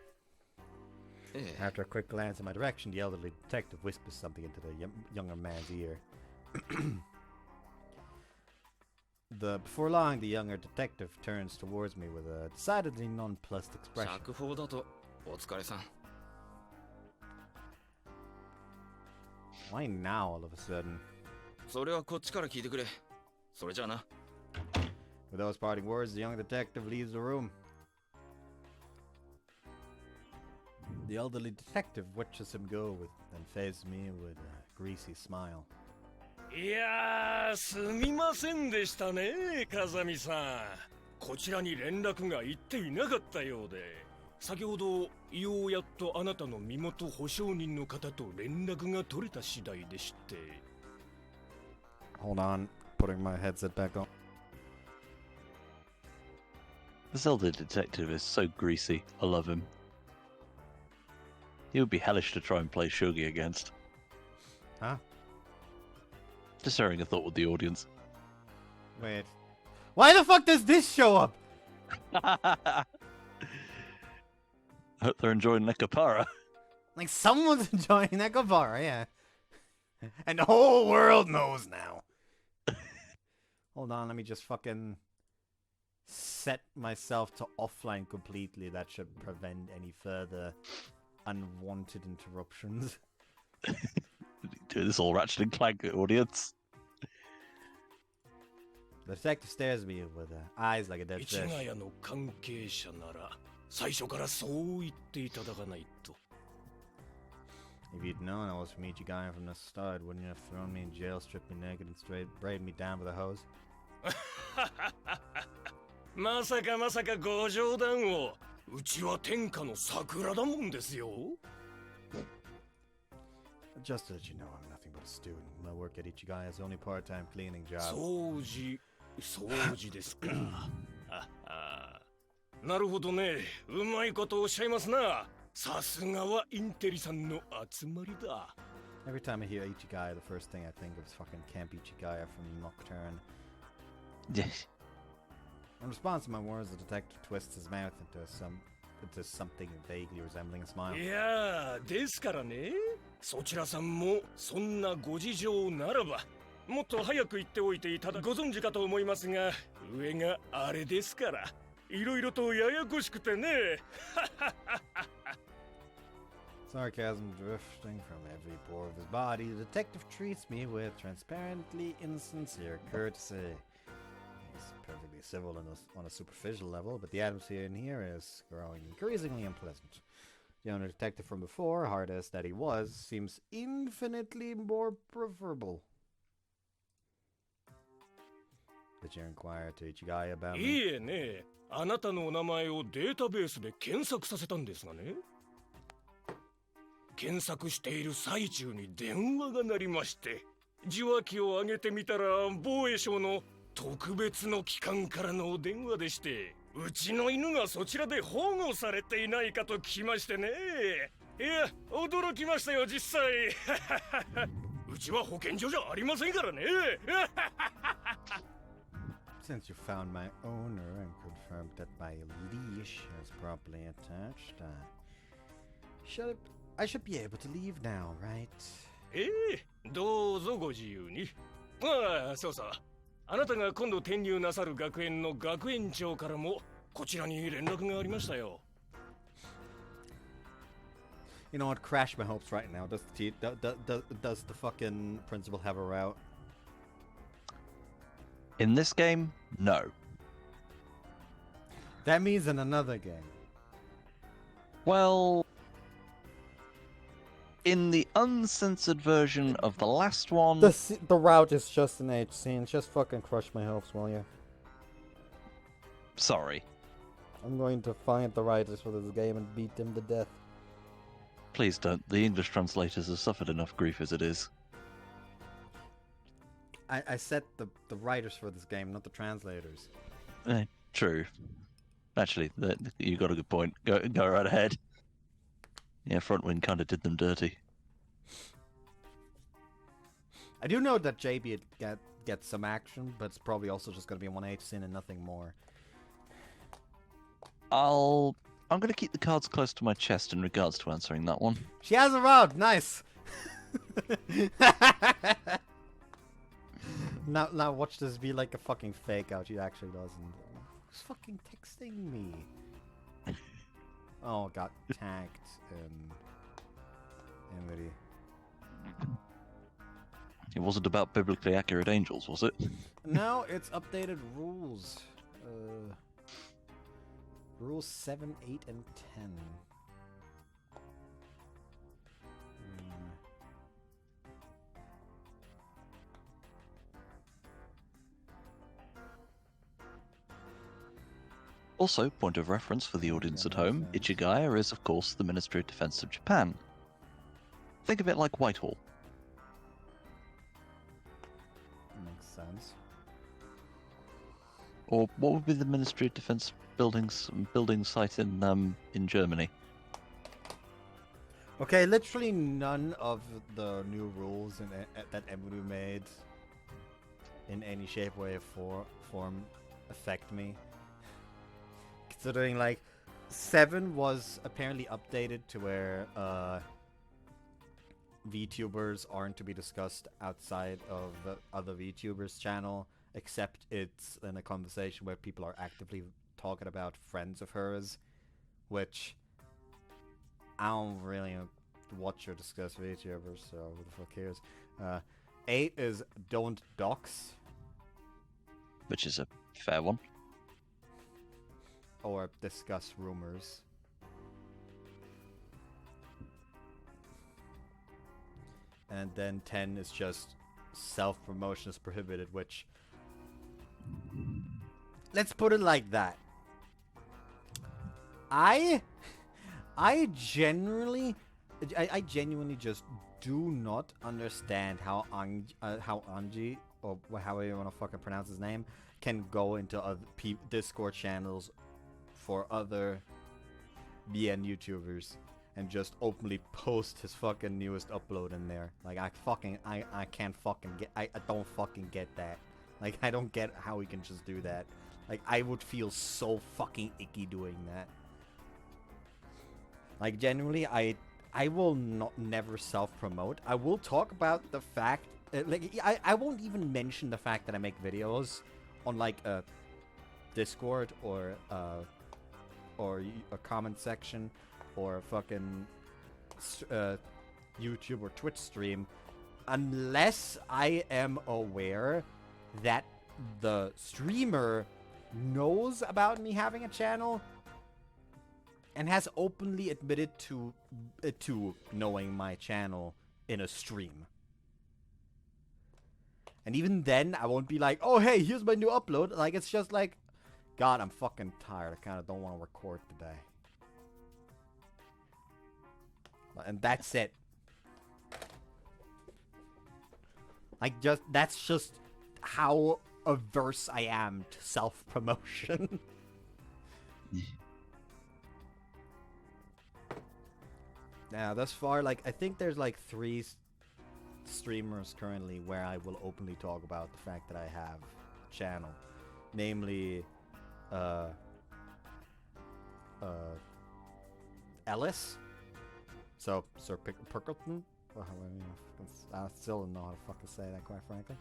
S1: After a quick glance in my direction, the elderly detective whispers something into the younger man's ear. Before long, the younger detective turns towards me with a decidedly nonplussed expression.
S3: 釈放だとお疲れさん。
S1: Why now, all of a sudden?
S3: それはこっちから聞いてくれ。それじゃあな。
S1: With those parting words, the young detective leaves the room. The elderly detective watches him go and faces me with a greasy smile.
S4: いやー、すみませんでしたね、風見さん。こちらに連絡が行っていなかったようで、先ほどようやっとあなたの身元保証人の方と連絡が取れた次第でして。
S1: Hold on, putting my headset back on.
S2: This elder detective is so greasy. I love him. He would be hellish to try and play Shogi against.
S1: Huh?
S2: Just sharing a thought with the audience.
S1: Wait. Why the fuck does this show up?
S2: I hope they're enjoying Nekapara.
S1: Like, someone's enjoying Nekobara, yeah. And the whole world knows now. Hold on, let me just fucking set myself to offline completely. That should prevent any further unwanted interruptions.
S2: Do this all Ratchet and Clank audience.
S1: The detective stares at me with eyes like a dead
S4: 市
S1: fish.
S4: ヶ谷の関係者なら最初からそう言っていただかないと。
S1: If you'd known I was from Ichigai from the start, wouldn't you have thrown me in jail, stripped me naked, and straight braided me down with a hose?
S4: まさかまさかご冗談を。うちは天下の桜だもんですよ。
S1: Just to let you know, I'm nothing but a student. My work at Ichigai is only part-time cleaning job.
S4: 掃除ですか。なるほどね。うまいことおっしゃいますな。さすがはインテリさんの集まりだ。
S1: Every time I hear Ichigai, the first thing I think of is fucking Camp Ichigai from Nocturne.
S2: Yes.
S1: In response to my words, the detective twists his mouth into something vaguely resembling a smile.
S4: いやー、ですからね。そちらさんもそんなご事情ならば、もっと早く言っておいていただご存知かと思いますが、上があれですから、いろいろとややこしくてね。
S1: Sarcasm drifting from every pore of his body, the detective treats me with transparently insincere courtesy. He's perfectly civil on a superficial level, but the atmosphere in here is growing increasingly unpleasant. The owner detective from before, hard-ass that he was, seems infinitely more preferable. Did you inquire to Ichigai about me?
S4: いいえね。あなたのお名前をデータベースで検索させたんですがね。検索している最中に電話が鳴りまして、受話器を上げてみたら防衛省の特別の機関からのお電話でして、うちの犬がそちらで保護されていないかと聞きましてね。いや、驚きましたよ実際。うちは保健所じゃありませんからね。
S1: Since you found my owner and confirmed that my leash is properly attached, I should be able to leave now, right?
S4: どうぞご自由に。ああ、そうそう。あなたが今度転入なさる学園の学園長からもこちらに連絡がありましたよ。
S1: You know what? Crash my hopes right now. Does the fucking principal have a route?
S2: In this game, no.
S1: That means in another game.
S2: Well, in the uncensored version of the last one...
S1: The route is just an H scene. Just fucking crush my hopes, will you?
S2: Sorry.
S1: I'm going to find the writers for this game and beat them to death.
S2: Please don't. The English translators have suffered enough grief as it is.
S1: I said the writers for this game, not the translators.
S2: True. Actually, you got a good point. Go right ahead. Yeah, Frontwind kind of did them dirty.
S1: I do know that JB gets some action, but it's probably also just going to be one H scene and nothing more.
S2: I'm going to keep the cards close to my chest in regards to answering that one.
S1: She has a route! Nice! Now watch this be like a fucking fake out. She actually doesn't. Who's fucking texting me? Oh, got tagged in Enmity.
S2: It wasn't about biblically accurate angels, was it?
S1: No, it's updated rules. Rules 7, 8, and 10.
S2: Also, point of reference for the audience at home, Ichigaya is of course the Ministry of Defense of Japan. Think of it like Whitehall.
S1: Makes sense.
S2: Or what would be the Ministry of Defense building site in Germany?
S1: Okay, literally none of the new rules that Emudu made in any shape, way, or form affect me. Considering, like, 7 was apparently updated to where VTubers aren't to be discussed outside of the other VTubers' channel, except it's in a conversation where people are actively talking about friends of hers, which I don't really watch or discuss VTubers, so who the fuck cares? 8 is don't dox.
S2: Which is a fair one.
S1: Or discuss rumors. And then 10 is just self-promotion is prohibited, which... Let's put it like that. I genuinely just do not understand how Anji, or however you want to fucking pronounce his name, can go into other Discord channels for other BN YouTubers and just openly post his fucking newest upload in there. Like, I can't fucking get, I don't fucking get that. Like, I don't get how he can just do that. Like, I would feel so fucking icky doing that. Like, genuinely, I will never self-promote. I will talk about the fact, I won't even mention the fact that I make videos on, like, a Discord or a comment section or a fucking YouTube or Twitch stream, unless I am aware that the streamer knows about me having a channel and has openly admitted to knowing my channel in a stream. And even then, I won't be like, oh, hey, here's my new upload. Like, it's just like, God, I'm fucking tired. I kind of don't want to record today. And that's it. Like, that's just how averse I am to self-promotion. Now, thus far, like, I think there's like 3 streamers currently where I will openly talk about the fact that I have a channel. Namely, Ellis. So, Sir Perkleton. Well, I still don't know how to fucking say that, quite frankly.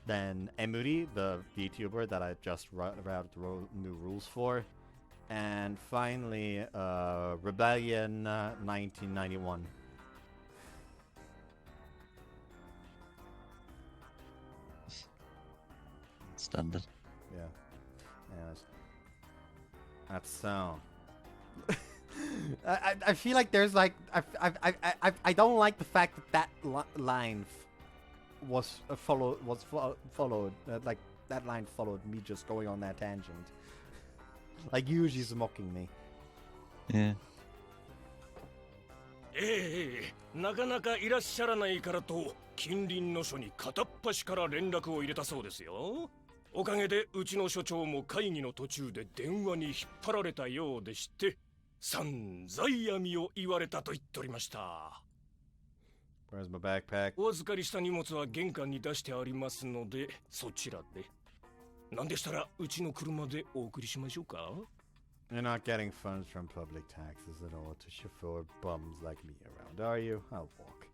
S1: Then Emudi, the VTuber that I just wrote new rules for. And finally, Rebellion 1991.
S2: Standard.
S1: Yeah. Anyways. That's so. I feel like there's like I don't like the fact that line was followed like that line followed me just going on that tangent. Like Yuji's mocking me.
S2: Yeah.
S4: なかなかいらっしゃらないからと近隣の署に片っ端から連絡を入れたそうですよ。おかげでうちの所長も会議の途中で電話に引っ張られたようでして、散々闇を言われたと言っておりました。
S1: Where's my backpack?
S4: お預かりした荷物は玄関に出してありますので、そちらで。なんでしたらうちの車でお送りしましょうか。
S1: You're not getting funds from public taxes at all to chauffeur bums like me around, are you? I'll walk.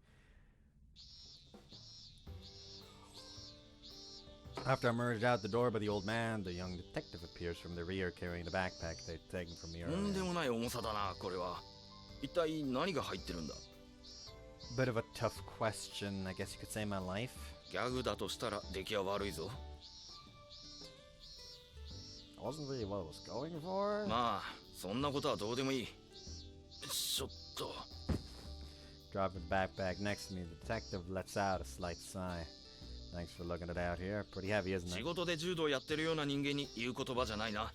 S1: After I emerged out the door by the old man, the young detective appears from the rear carrying the backpack they'd taken from me earlier.
S3: とんでもない重さだな、これは。一体何が入ってるんだ。
S1: Bit of a tough question, I guess you could say my life.
S3: ギャグだとしたら出来は悪いぞ。
S1: Wasn't really what I was going for.
S3: まあ、そんなことはどうでもいい。ちょっと。
S1: Dropping the backpack next to me, the detective lets out a slight sigh. Thanks for looking it out here. Pretty heavy, isn't it?
S3: 仕事で柔道やってるような人間に言う言葉じゃないな。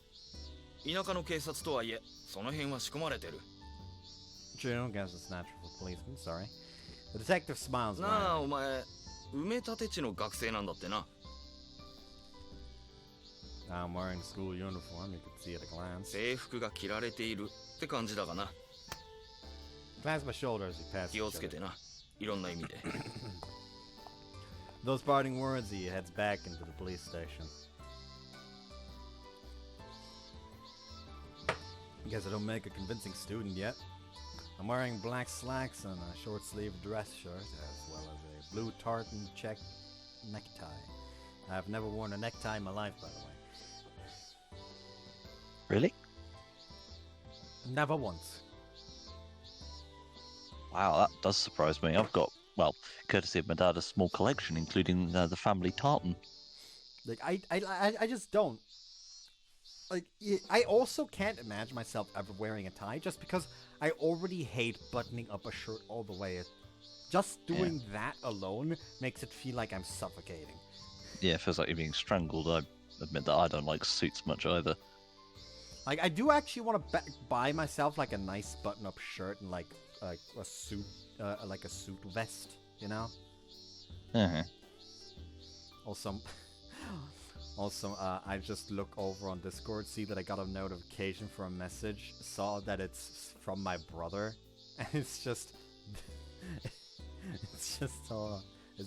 S3: 田舎の警察とはいえ、その辺は仕込まれてる。
S1: True, guess it's natural for policemen, sorry. The detective smiles.
S3: なあ、お前、埋め立て地の学生なんだってな。
S1: I'm wearing the school uniform, you could see at a glance.
S3: 制服が着られているって感じだがな。
S1: Glance my shoulder as he passes.
S3: 気をつけてな。いろんな意味で。
S1: Those parting words, he heads back into the police station. Guess I don't make a convincing student yet. I'm wearing black slacks and a short-sleeved dress shirt, as well as a blue tartan check necktie. I've never worn a necktie in my life, by the way.
S2: Really?
S1: Never once.
S2: Wow, that does surprise me. I've got, well, courtesy of my dad, a small collection, including the family tartan.
S1: Like, I just don't. Like, I also can't imagine myself ever wearing a tie, just because I already hate buttoning up a shirt all the way. Just doing that alone makes it feel like I'm suffocating.
S2: Yeah, it feels like you're being strangled. I admit that I don't like suits much either.
S1: Like, I do actually want to buy myself, like, a nice button-up shirt and, like a suit, like a suit vest, you know?
S2: Uh-huh.
S1: Also, I just look over on Discord, see that I got a notification for a message, saw that it's from my brother, and it's just it's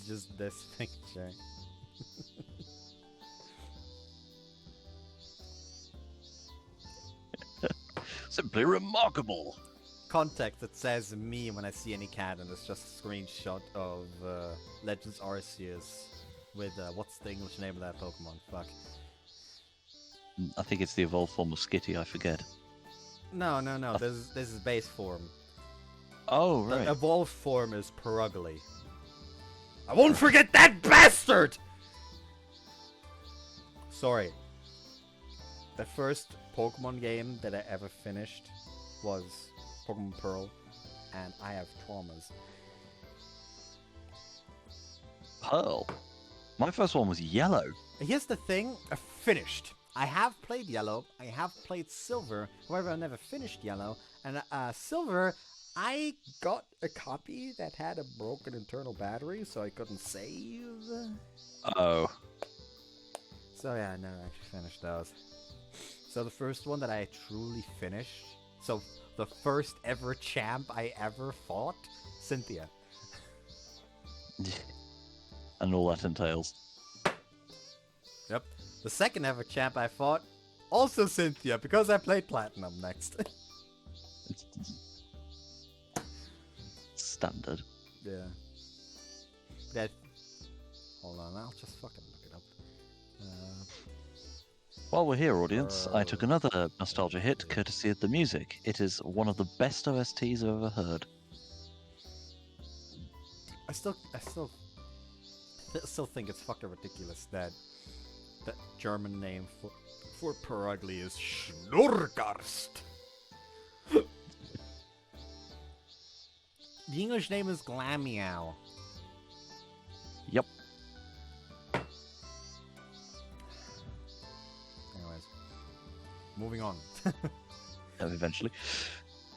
S1: just this picture.
S2: Simply remarkable.
S1: Context that says me when I see any cat, and it's just a screenshot of Legends Arceus with what's the English name of that Pokemon? Fuck.
S2: I think it's the evolved form of Skitty, I forget.
S1: No. This is base form.
S2: Oh, right.
S1: The evolved form is Perugly. I won't forget that bastard! Sorry. The first Pokemon game that I ever finished was Pokemon Pearl, and I have traumas.
S2: Pearl? My first one was Yellow.
S1: Here's the thing, I finished. I have played Yellow, I have played Silver, however I never finished Yellow, and Silver, I got a copy that had a broken internal battery, so I couldn't save.
S2: Oh.
S1: So yeah, I never actually finished those. So the first one that I truly finished, so the first ever champ I ever fought, Cynthia.
S2: And all that entails.
S1: Yep. The second ever champ I fought, also Cynthia, because I played Platinum next.
S2: Standard.
S1: Yeah. That. Hold on, I'll just fucking look it up.
S2: While we're here, audience, I took another nostalgia hit courtesy of the music. It is one of the best OSTs I've ever heard.
S1: I still think it's fucking ridiculous that the German name for Perugly is Schnurrgarst. The English name is Glameow.
S2: Yep.
S1: Anyways, moving on.
S2: Eventually.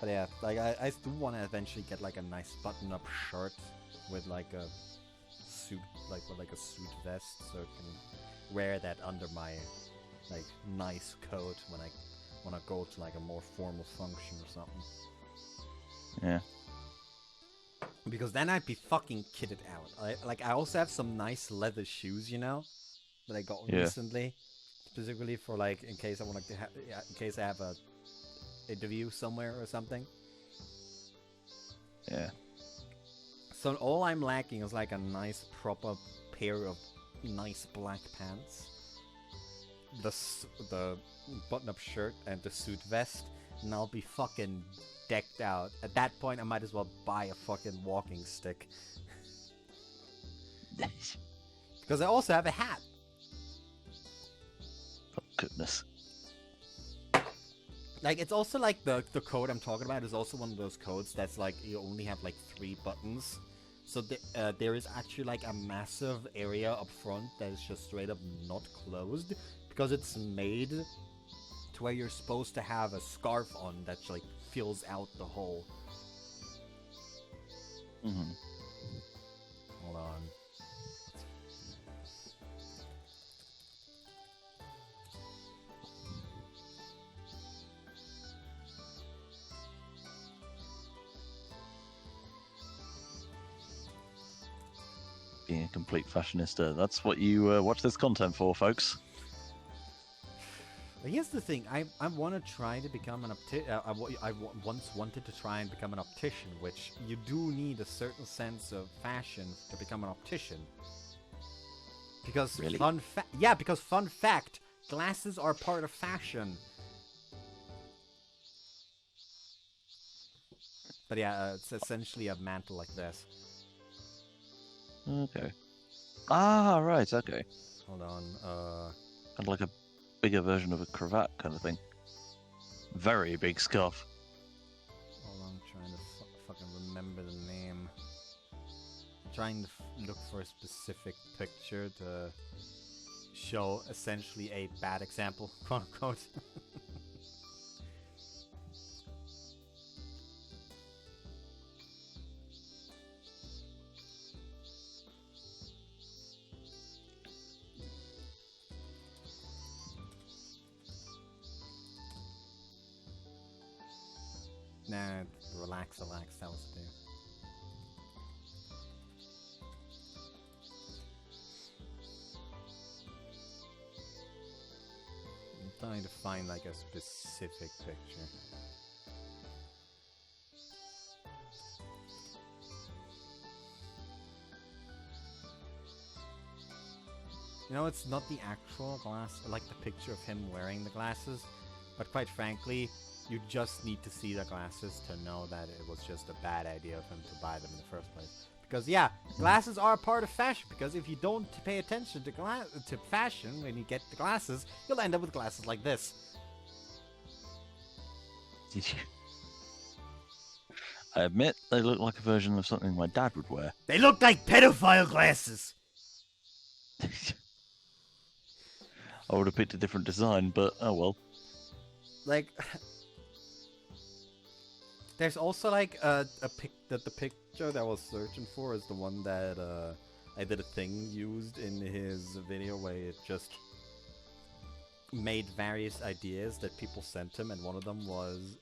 S1: But yeah, like I do want to eventually get like a nice button-up shirt with like a suit, with a suit vest, so I can wear that under my like nice coat when I want to go to like a more formal function or something.
S2: Yeah.
S1: Because then I'd be fucking kitted out. I also have some nice leather shoes, you know, that I got recently, specifically for like in case I want to in case I have a interview somewhere or something.
S2: Yeah.
S1: So all I'm lacking is like a nice proper pair of nice black pants, the button-up shirt and the suit vest, and I'll be fucking decked out. At that point, I might as well buy a fucking walking stick. Because I also have a hat.
S2: Oh, goodness.
S1: Like, it's also like the code I'm talking about is also one of those codes that's like you only have like 3 buttons. So there is actually like a massive area up front that is just straight up not closed because it's made to where you're supposed to have a scarf on that like fills out the hole.
S2: Mm-hmm.
S1: Hold on.
S2: Being a complete fashionista. That's what you watch this content for, folks.
S1: But here's the thing. I want to try to become an optician. Once wanted to try and become an optician, which you do need a certain sense of fashion to become an optician. Because
S2: Really?
S1: because fun fact, glasses are part of fashion. But yeah, it's essentially a mantle like this.
S2: Okay. Ah, right. Okay.
S1: Hold on.
S2: Kind of like a bigger version of a cravat kind of thing. Very big scarf.
S1: Hold on, I'm trying to fucking remember the name. I'm trying to look for a specific picture to show essentially a bad example, quote unquote. Nah, relax, that was the thing. I'm trying to find like a specific picture. You know, it's not the actual glass, like the picture of him wearing the glasses, but quite frankly, you just need to see the glasses to know that it was just a bad idea of him to buy them in the first place. Because yeah, glasses are a part of fashion. Because if you don't pay attention to fashion when you get the glasses, you'll end up with glasses like this.
S2: Did you? I admit they look like a version of something my dad would wear.
S1: They look like pedophile glasses.
S2: I would have picked a different design, but oh well.
S1: Like, there's also like the picture that I was searching for is the one that I did a thing used in his video where it just made various ideas that people sent him, and one of them was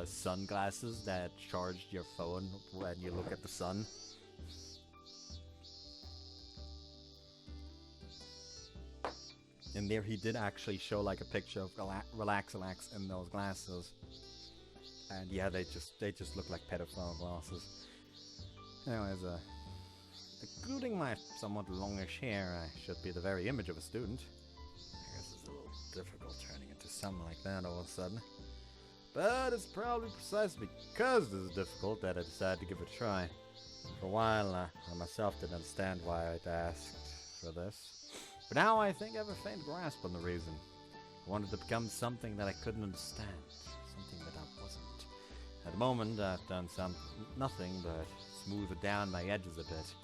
S1: sunglasses that charged your phone when you look at the sun. And there he did actually show like a picture of relax in those glasses. And yeah, they just look like pedophile glasses. Anyways, including my somewhat longish hair, I should be the very image of a student. I guess it's a little difficult turning into something like that all of a sudden. But it's probably precisely because this is difficult that I decided to give it a try. For a while, I myself didn't understand why I'd asked for this. But now I think I have a faint grasp on the reason. I wanted to become something that I couldn't understand. Something that I wasn't. At the moment, I've done nothing but smoothed down my edges a bit.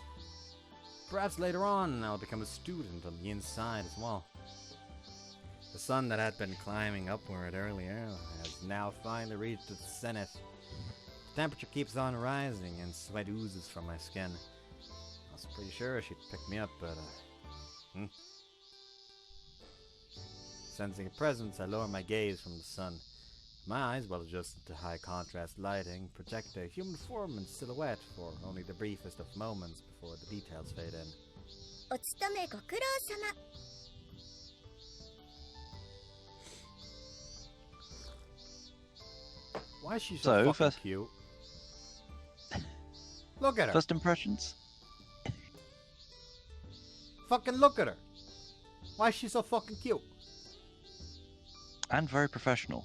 S1: Perhaps later on, I'll become a student on the inside as well. The sun that had been climbing upward earlier has now finally reached its zenith. The temperature keeps on rising and sweat oozes from my skin. I was pretty sure she'd pick me up, but Sensing a presence, I lower my gaze from the sun. My eyes, well adjusted to high contrast lighting, project a human form and silhouette for only the briefest of moments before the details fade in.
S5: お勤めご苦労様。
S1: Why is she
S2: So,
S1: so fucking
S2: first-
S1: cute? Look at her.
S2: First impressions?
S1: Fucking look at her. Why is she so fucking cute?
S2: And very professional.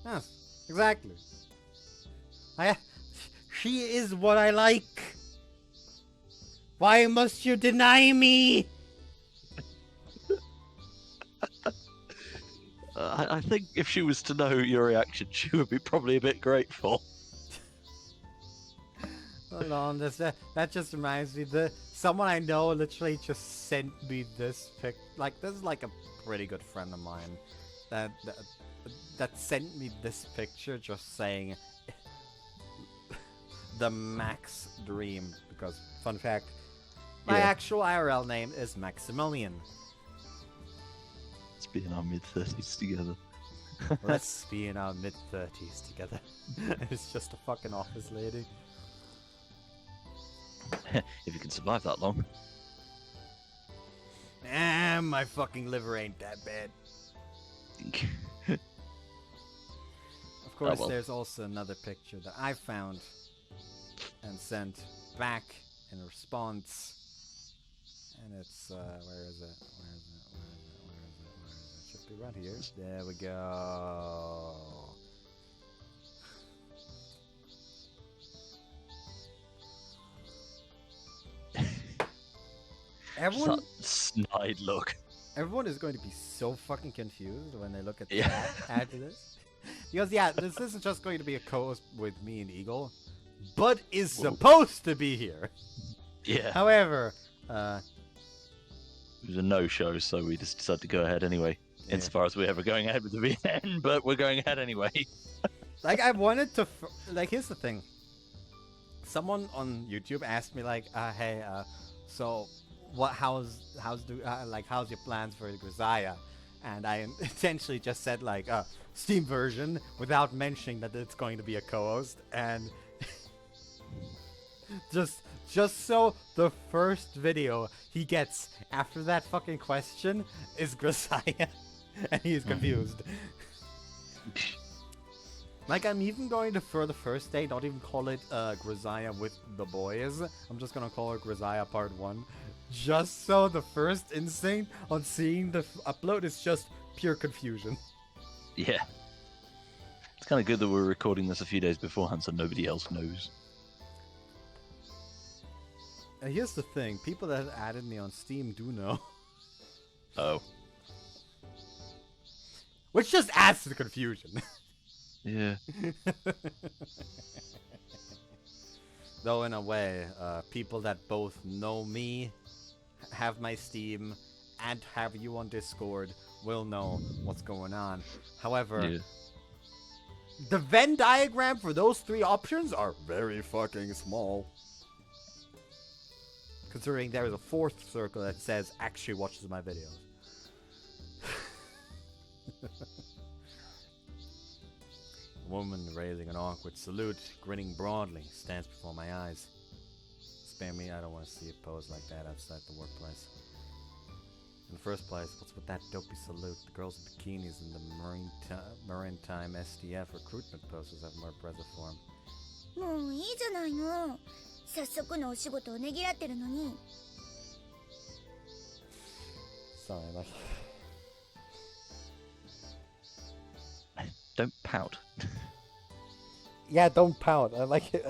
S1: Yes, exactly. She is what I like. Why must you deny me?
S2: I think if she was to know your reaction, she would be probably a bit grateful.
S1: Hold on, that just reminds me. Someone I know literally just sent me this pic. Like, this is like a pretty good friend of mine that sent me this picture, just saying the Max Dream. Because, fun fact, my actual IRL name is Maximilian.
S2: Let's be in our mid-30s together.
S1: Let's be in our mid-30s together. It's just a fucking office lady.
S2: If you can survive that long.
S1: My fucking liver ain't that bad. Of course,
S2: well.
S1: there's also another picture that I found and sent back in response. And it's, where is it? Should be right here. There we go. Everyone,
S2: snide look.
S1: everyone is going to be so fucking confused when they look at the ad after this. Because yeah, this isn't just going to be a co-host with me and Eagle, but is supposed to be here.
S2: Yeah.
S1: However,
S2: It was a no-show, so we just decided to go ahead anyway.
S1: Yeah.
S2: Insofar as we're ever going ahead with the VN, but we're going ahead anyway.
S1: like I wanted to, like here's the thing. Someone on YouTube asked me like, hey, so how's your plans for Grisaia? And I essentially just said like, Steam version without mentioning that it's going to be a co-host, and just so the first video he gets after that fucking question is Grisaia, and he's confused. Like, I'm even going to, for the first day, not even call it Grisaia with the boys. I'm just gonna call it Grisaia Part 1. Just so the first instinct on seeing the upload is just pure confusion.
S2: Yeah. It's kind of good that we're recording this a few days beforehand so nobody else knows.
S1: Here's the thing, people that added me on Steam do know.
S2: Oh.
S1: Which just adds to the confusion.
S2: Yeah.
S1: Though in a way, people that both know me, have my Steam, and have you on Discord will know what's going on. However,
S2: Yeah.
S1: the Venn diagram for those three options are very fucking small. Considering there is a fourth circle that says actually watches my videos. A woman raising an awkward salute, grinning broadly, stands before my eyes. Spare me, I don't want to see a pose like that outside the workplace. In the first place, what's with that dopey salute? The girls in bikinis in the maritime SDF recruitment posters have more impressive form.
S5: もういいじゃないの。早速のお仕事をねぎらってるのに。
S1: Sorry, like...
S2: Don't pout.
S1: Yeah, don't pout. I like it.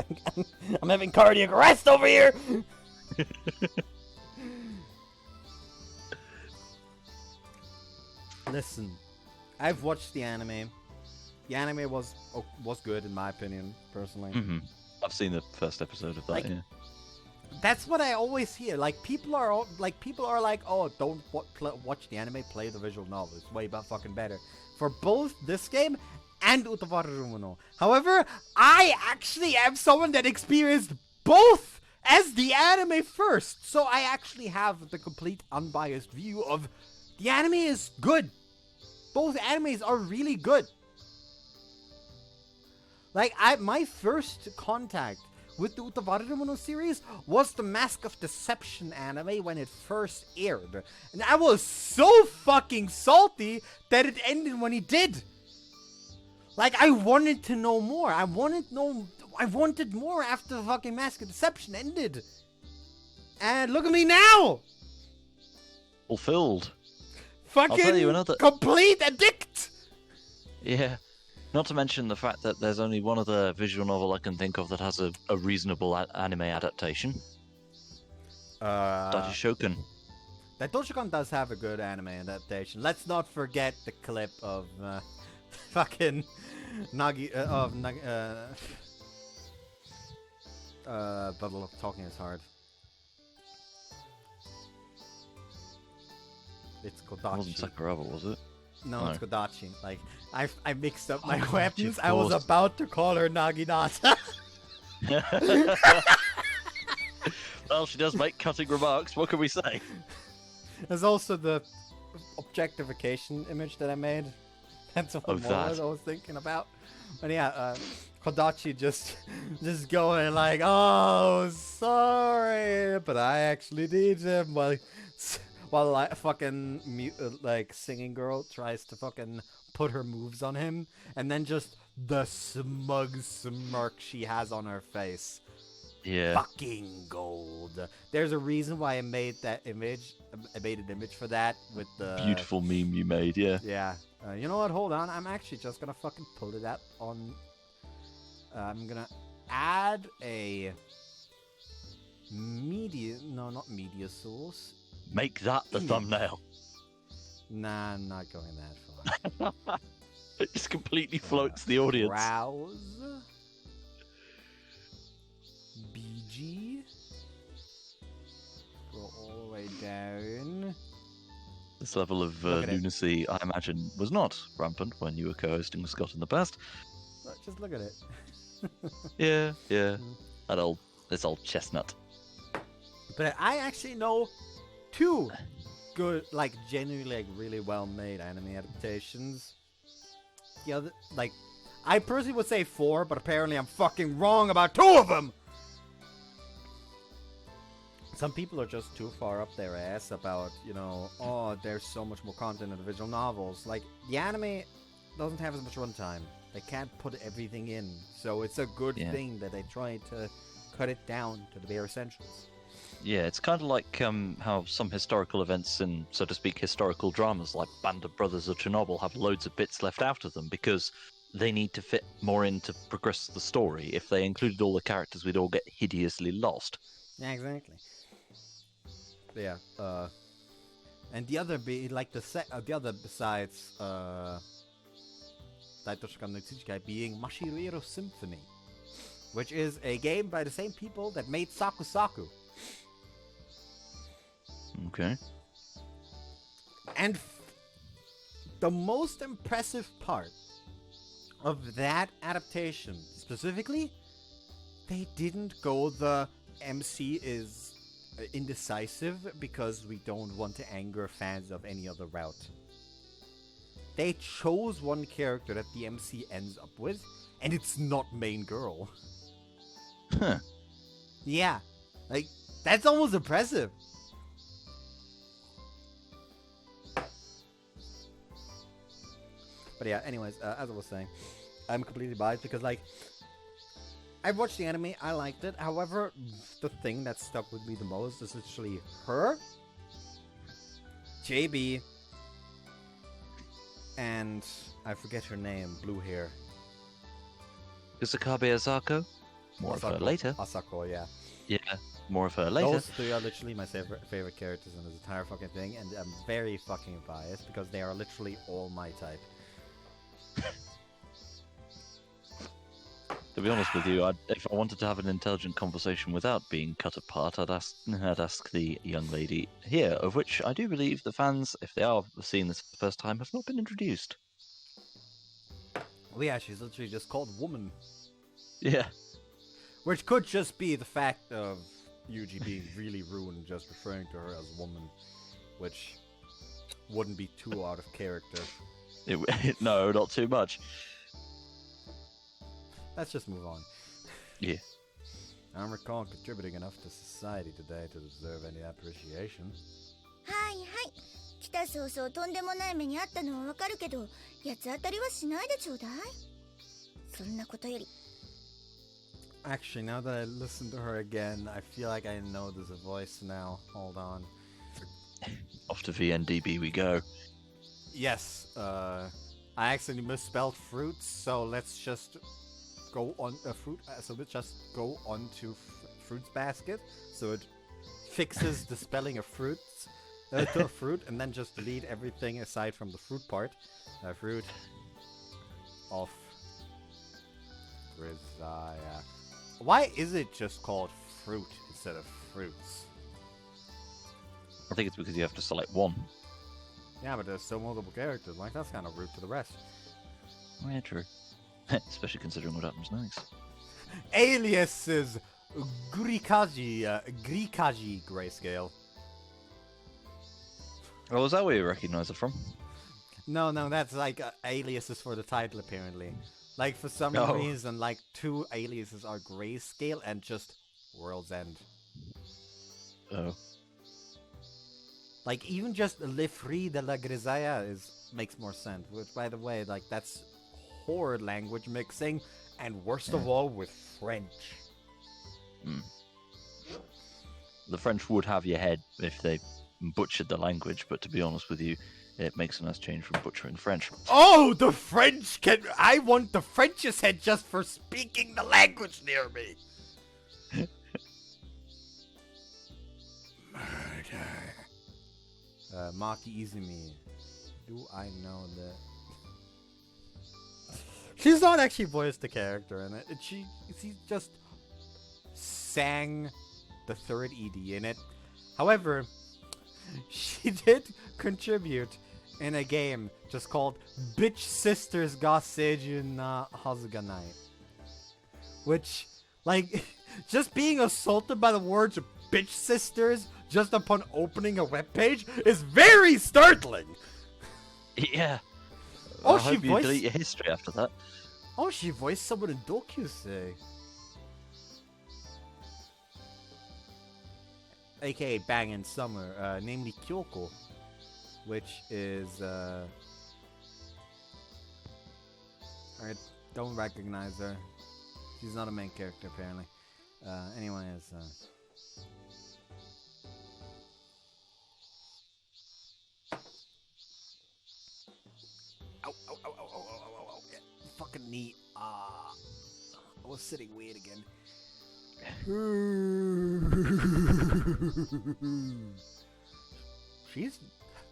S1: I'm having cardiac arrest over here! Listen, I've watched the anime. The anime was good in my opinion, personally.
S2: Mm-hmm. I've seen the first episode of that,
S1: Like,
S2: yeah.
S1: That's what I always hear. Like people are like, oh, don't watch the anime, play the visual novel. It's way fucking better for both this game and Utavarumono. However, I actually am someone that experienced both as the anime first, so I actually have the complete unbiased view of the anime is good. Both animes are really good. Like my first contact with the Utavarumono series was the Mask of Deception anime when it first aired. And I was so fucking salty that it ended when it did. Like, I wanted to know more. I wanted more after the fucking Mask of Deception ended. And look at me now!
S2: Fulfilled.
S1: Fucking
S2: tell you another-
S1: complete addict!
S2: Yeah. Not to mention the fact that there's only one other visual novel I can think of that has a reasonable anime adaptation. Daishokan.
S1: That Daishokan does have a good anime adaptation. Let's not forget the clip of fucking Nagi but talking is hard. It's
S2: It wasn't
S1: Kodachi.
S2: Sakuraba, was it?
S1: No, it's
S2: No.
S1: Kodachi. Like I mixed up my
S2: Oh,
S1: weapons.
S2: of
S1: I was
S2: course.
S1: about to call her Naginata.
S2: Well, she does make cutting remarks. What can we say?
S1: There's also the objectification image that I made. That's what
S2: that.
S1: I was thinking about. But yeah, Kodachi just going like, oh, sorry, but I actually need him While like fucking like singing girl tries to fucking put her moves on him, and then just the smug smirk she has on her face.
S2: Yeah.
S1: Fucking gold. There's a reason why I made that image. I made an image for that with the
S2: Beautiful meme you made, yeah.
S1: Yeah. You know what? Hold on. I'm actually just gonna fucking pull it up on. I'm gonna add a media. No, not media source.
S2: Make that the
S1: Image.
S2: thumbnail.
S1: Nah, I'm not going that far.
S2: It just completely floats the audience.
S1: Browse. BG. Scroll all the way down.
S2: This level of
S1: Look at it.
S2: lunacy, I imagine, was not rampant when you were co-hosting with Scott in the past.
S1: Just look at it.
S2: Yeah. This old chestnut.
S1: But I actually know two good, like genuinely, like really well-made anime adaptations. The other, like, I personally would say 4, but apparently I'm fucking wrong about 2 of them. Some people are just too far up their ass about, you know, oh, there's so much more content in the visual novels. Like, the anime doesn't have as much runtime. They can't put everything in, so it's a good thing that they try to cut it down to the bare essentials.
S2: Yeah, it's kind of like how some historical events in, so to speak, historical dramas like Band of Brothers or Chernobyl have loads of bits left out of them because they need to fit more in to progress the story. If they included all the characters, we'd all get hideously lost.
S1: Yeah, exactly. But yeah, and the other like the other besides Daitoshika no Tsuchikai being Mashiruero Symphony, which is a game by the same people that made Saku Saku.
S2: Okay.
S1: And the most impressive part of that adaptation, specifically, they didn't go the MC is indecisive because we don't want to anger fans of any other route. They chose one character that the MC ends up with, and it's not main girl.
S2: Huh.
S1: Yeah, like, that's almost impressive. But yeah, anyways, as I was saying, I'm completely biased because, like, I watched the anime, I liked it. However, the thing that stuck with me the most is literally her, JB, and I forget her name, blue hair.
S2: Kusakabe Asako? More of her later.
S1: Asako, yeah.
S2: Yeah, more of her later.
S1: Those three are literally my favorite characters in this entire fucking thing, and I'm very fucking biased because they are literally all my type.
S2: To be honest with you, if I wanted to have an intelligent conversation without being cut apart, I'd ask the young lady here, of which I do believe the fans, if they are seeing this for the first time, have not been introduced.
S1: Well, yeah, she's literally just called Woman.
S2: Yeah.
S1: Which could just be the fact of Yuji being really rude and just referring to her as Woman, which wouldn't be too out of character.
S2: No, not too much.
S1: Let's just move on.
S2: Yeah.
S1: I don't recall contributing enough to society today to deserve any appreciation.
S5: はいはい。来た早々とんでもない目にあったのはわかるけど、八つ当たりはしないでちょうだい。そんなことより。
S1: Actually, now that I listen to her again, I feel like I know this voice now. Hold on.
S2: Off to VNDB we go.
S1: Yes, I accidentally misspelled fruits, so let's just go on so let's just go on to fruits basket, so it fixes the spelling of fruits to fruit, and then just delete everything aside from the fruit part. Fruit of Grisaia. Why is it just called fruit instead of fruits?
S2: I think it's because you have to select one.
S1: Yeah, but there's so multiple characters. Like, that's kind of rude to the rest.
S2: Oh, yeah, true. Especially considering what happens next.
S1: Aliases Grikaji grayscale.
S2: Oh, is that where you recognize it from?
S1: No, that's like aliases for the title apparently. Like for some reason, like 2 aliases are grayscale and just World's End.
S2: Oh.
S1: Like, even just Le Fruit de la Grisaia makes more sense. Which, by the way, like, that's horror language mixing, and worst of all, with French.
S2: The French would have your head if they butchered the language, but to be honest with you, it makes a nice change from butchering French.
S1: Oh, the French can... I want the French's head just for speaking the language near me. Murder. Maki Izumi. Do I know that? She's not actually voiced the character in it. She just sang the third ED in it. However, she did contribute in a game just called Bitch Sisters ga Seiju na Hazuganai. Which, like, just being assaulted by the words bitch sisters just upon opening a webpage is very startling!
S2: Yeah.
S1: Oh,
S2: I hope you delete your history after that.
S1: Oh, she voiced someone in Dokusei. AKA Bang in Summer, namely Kyoko. Which is, I don't recognize her. She's not a main character, apparently. Anyways, Ow, ow, ow, ow, ow, ow, ow, ow. Yeah, fucking knee. I was sitting weird again. She's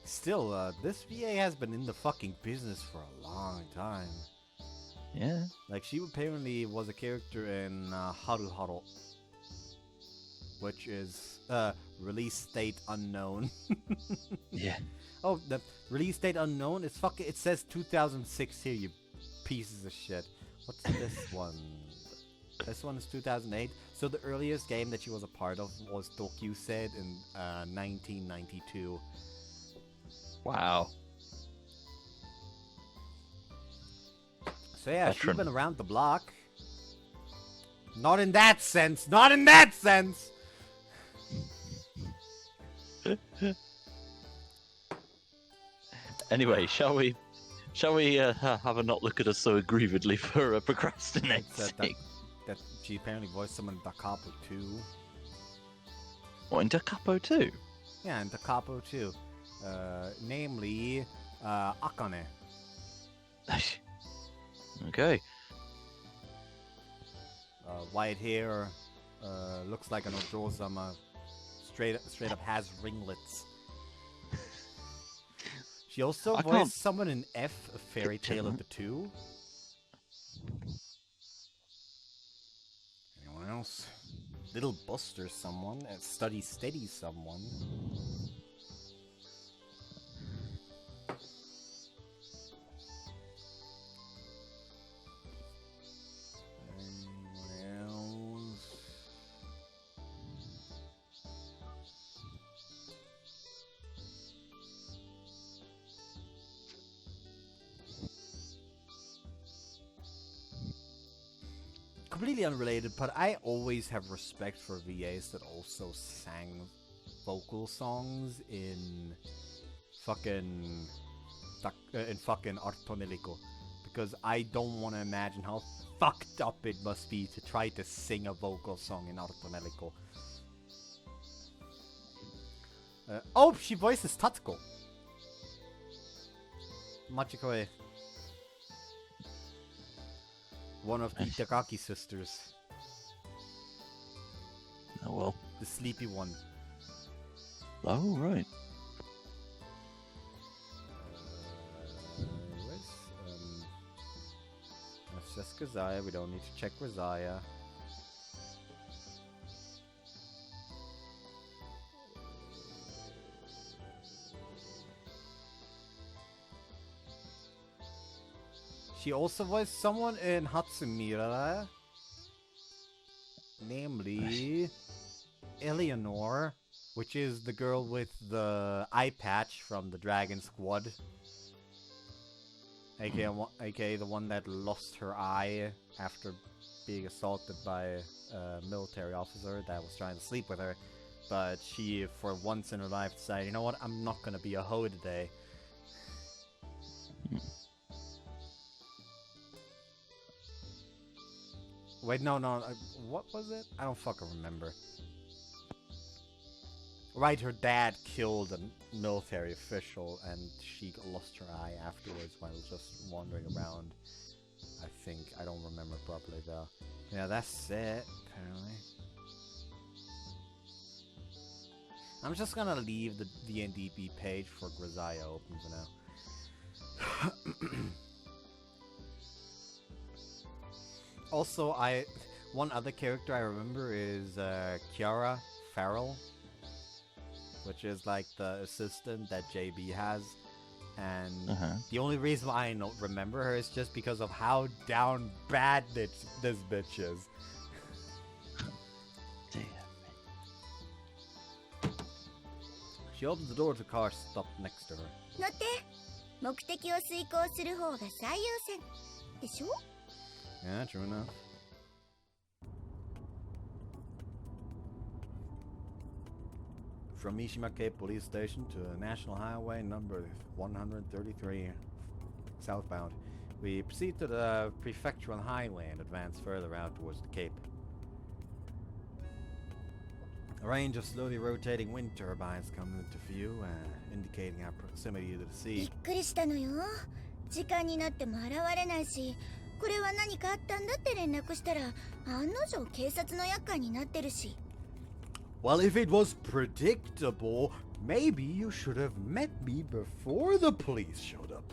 S1: still, this VA has been in the fucking business for a long time.
S2: Yeah.
S1: Like, she apparently was a character in Haru Haru, which is release date unknown.
S2: Yeah.
S1: Oh, the release date unknown? It's fucking. It says 2006 here, you pieces of shit. What's this one? This one is 2008. So the earliest game that she was a part of was Dokusei in 1992.
S2: Wow.
S1: So yeah,
S2: Veteran.
S1: she's been around the block. Not in that sense. Not in that sense.
S2: Anyway, shall we have a not look at us so aggrievedly for procrastinating?
S1: That she apparently voiced someone in Da Capo 2.
S2: What, in Da Capo too?
S1: Yeah, in Da Capo 2. Namely, Akane.
S2: Okay.
S1: White hair, looks like an Ojo-sama. Straight up has ringlets. She also voiced someone in F, A Fairy Tale of the Two. Anyone else? Little Buster someone. Study Steady someone. Anyone else? Completely unrelated, but I always have respect for VAs that also sang vocal songs in fucking Artonelico, because I don't want to imagine how fucked up it must be to try to sing a vocal song in Artonelico. Oh, she voices Tatsuko. Machikoe. One of the Takaki sisters.
S2: Oh well.
S1: The sleepy one.
S2: Oh right.
S1: That's just Grisaia. We don't need to check Grisaia. She also voiced someone in Hatsumira, namely Eleanor, which is the girl with the eye patch from the Dragon Squad. AKA the one that lost her eye after being assaulted by a military officer that was trying to sleep with her. but she, for once in her life, decided, you know what, I'm not gonna be a hoe today. Wait, no, what was it? I don't fucking remember. Right, her dad killed a military official, and she lost her eye afterwards while just wandering around. I think. I don't remember properly, though. Yeah, that's it, apparently. I'm just gonna leave the DNDB page for Grisaia open for now. Also, one other character I remember is Kiara Farrell, which is like the assistant that JB has, and the only reason why I don't remember her is just because of how down bad this bitch is.
S2: Damn.
S1: She opens the door to the car stopped next to her.
S5: 乗って。目的を遂行する方が最優先。でしょ?
S1: Yeah, true enough. From Mishima-ke Police Station to National Highway number 133 southbound, we proceed to the prefectural highway and advance further out towards the Cape. A range of slowly rotating wind turbines comes into view, indicating our proximity to the
S5: び
S1: sea.
S5: っくりしたのよ。時間になっても現れないし、これは何かあったんだって連絡したら、案の定警察の厄介になってるし。
S1: Well, if it was predictable, maybe you should have met me before the police showed up.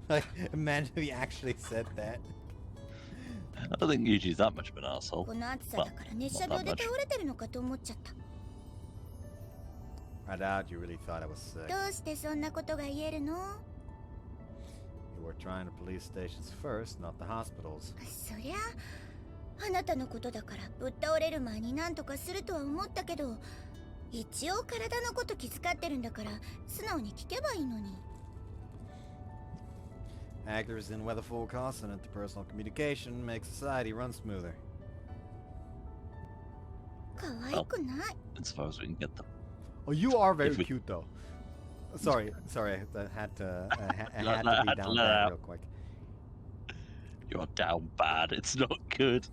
S1: Like, imagine if he actually said that.
S2: I don't think Yuji's that much of an asshole.
S5: この暑さだから熱射病で倒れてるのかと思っちゃった。
S1: I doubt you really thought I was sick.
S5: どうしてそんなことが言えるの?
S1: You were trying the police stations first, not the hospitals.
S5: そりゃあなたのことだからぶっ倒れる前に何とかするとは思ったけど、一応体のこと気遣ってるんだから素直に聞けばいいのに。
S1: Accuracy in weather forecasts and interpersonal communication make society run smoother.
S5: 可愛くない。
S2: As far as we can get them.
S1: Oh, you are very
S2: If we-
S1: cute, though. Sorry, that had to be
S2: Let
S1: down
S2: out.
S1: bad real quick.
S2: You're down bad. It's not good.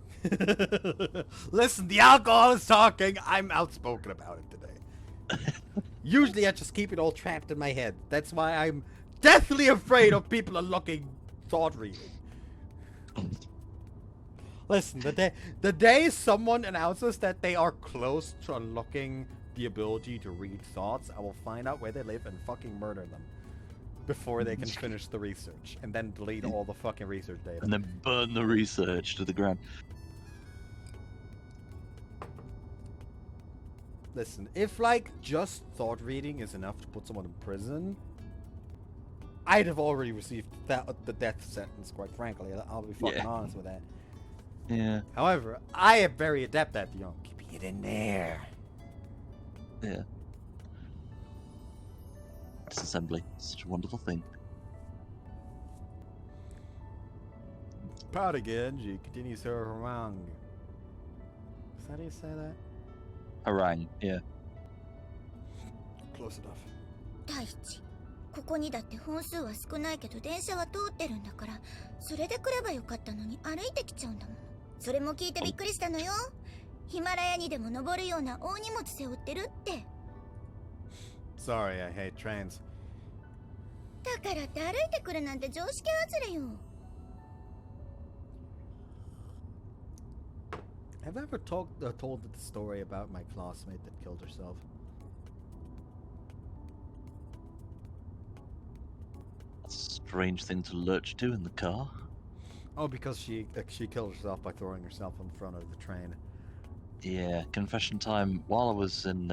S1: Listen, the alcohol is talking. I'm outspoken about it today. Usually I just keep it all trapped in my head. That's why I'm deathly afraid of people unlocking thought reading. Listen, the day someone announces that they are close to unlocking the ability to read thoughts, I will find out where they live and fucking murder them before they can finish the research, and then delete all the fucking research data.
S2: And then burn the research to the ground.
S1: Listen, if like just thought reading is enough to put someone in prison, I'd have already received the death sentence, quite frankly. I'll be fucking honest with that.
S2: Yeah.
S1: However, I am very adept at, keeping it in there.
S2: Yeah. Disassembly. Such a wonderful thing.
S1: Proud again, she continues her harangue. Is that how you say that?
S2: Harangue, yeah.
S1: Close enough.
S5: 第一、ここにだって本数は少ないけど電車は通ってるんだから、それで来ればよかったのに歩いてきちゃうんだもん。それも聞いてびっくりしたのよ。ヒマラヤにでも登るような大荷物背負ってるって。
S1: Sorry, I hate trains.
S5: だからって歩いてくるなんて常識外れよ。
S1: Have I ever told the story about my classmate that killed herself?
S2: That's a strange thing to lurch to in the car.
S1: Oh, because she killed herself by throwing herself in front of the train.
S2: Yeah, confession time. While I was in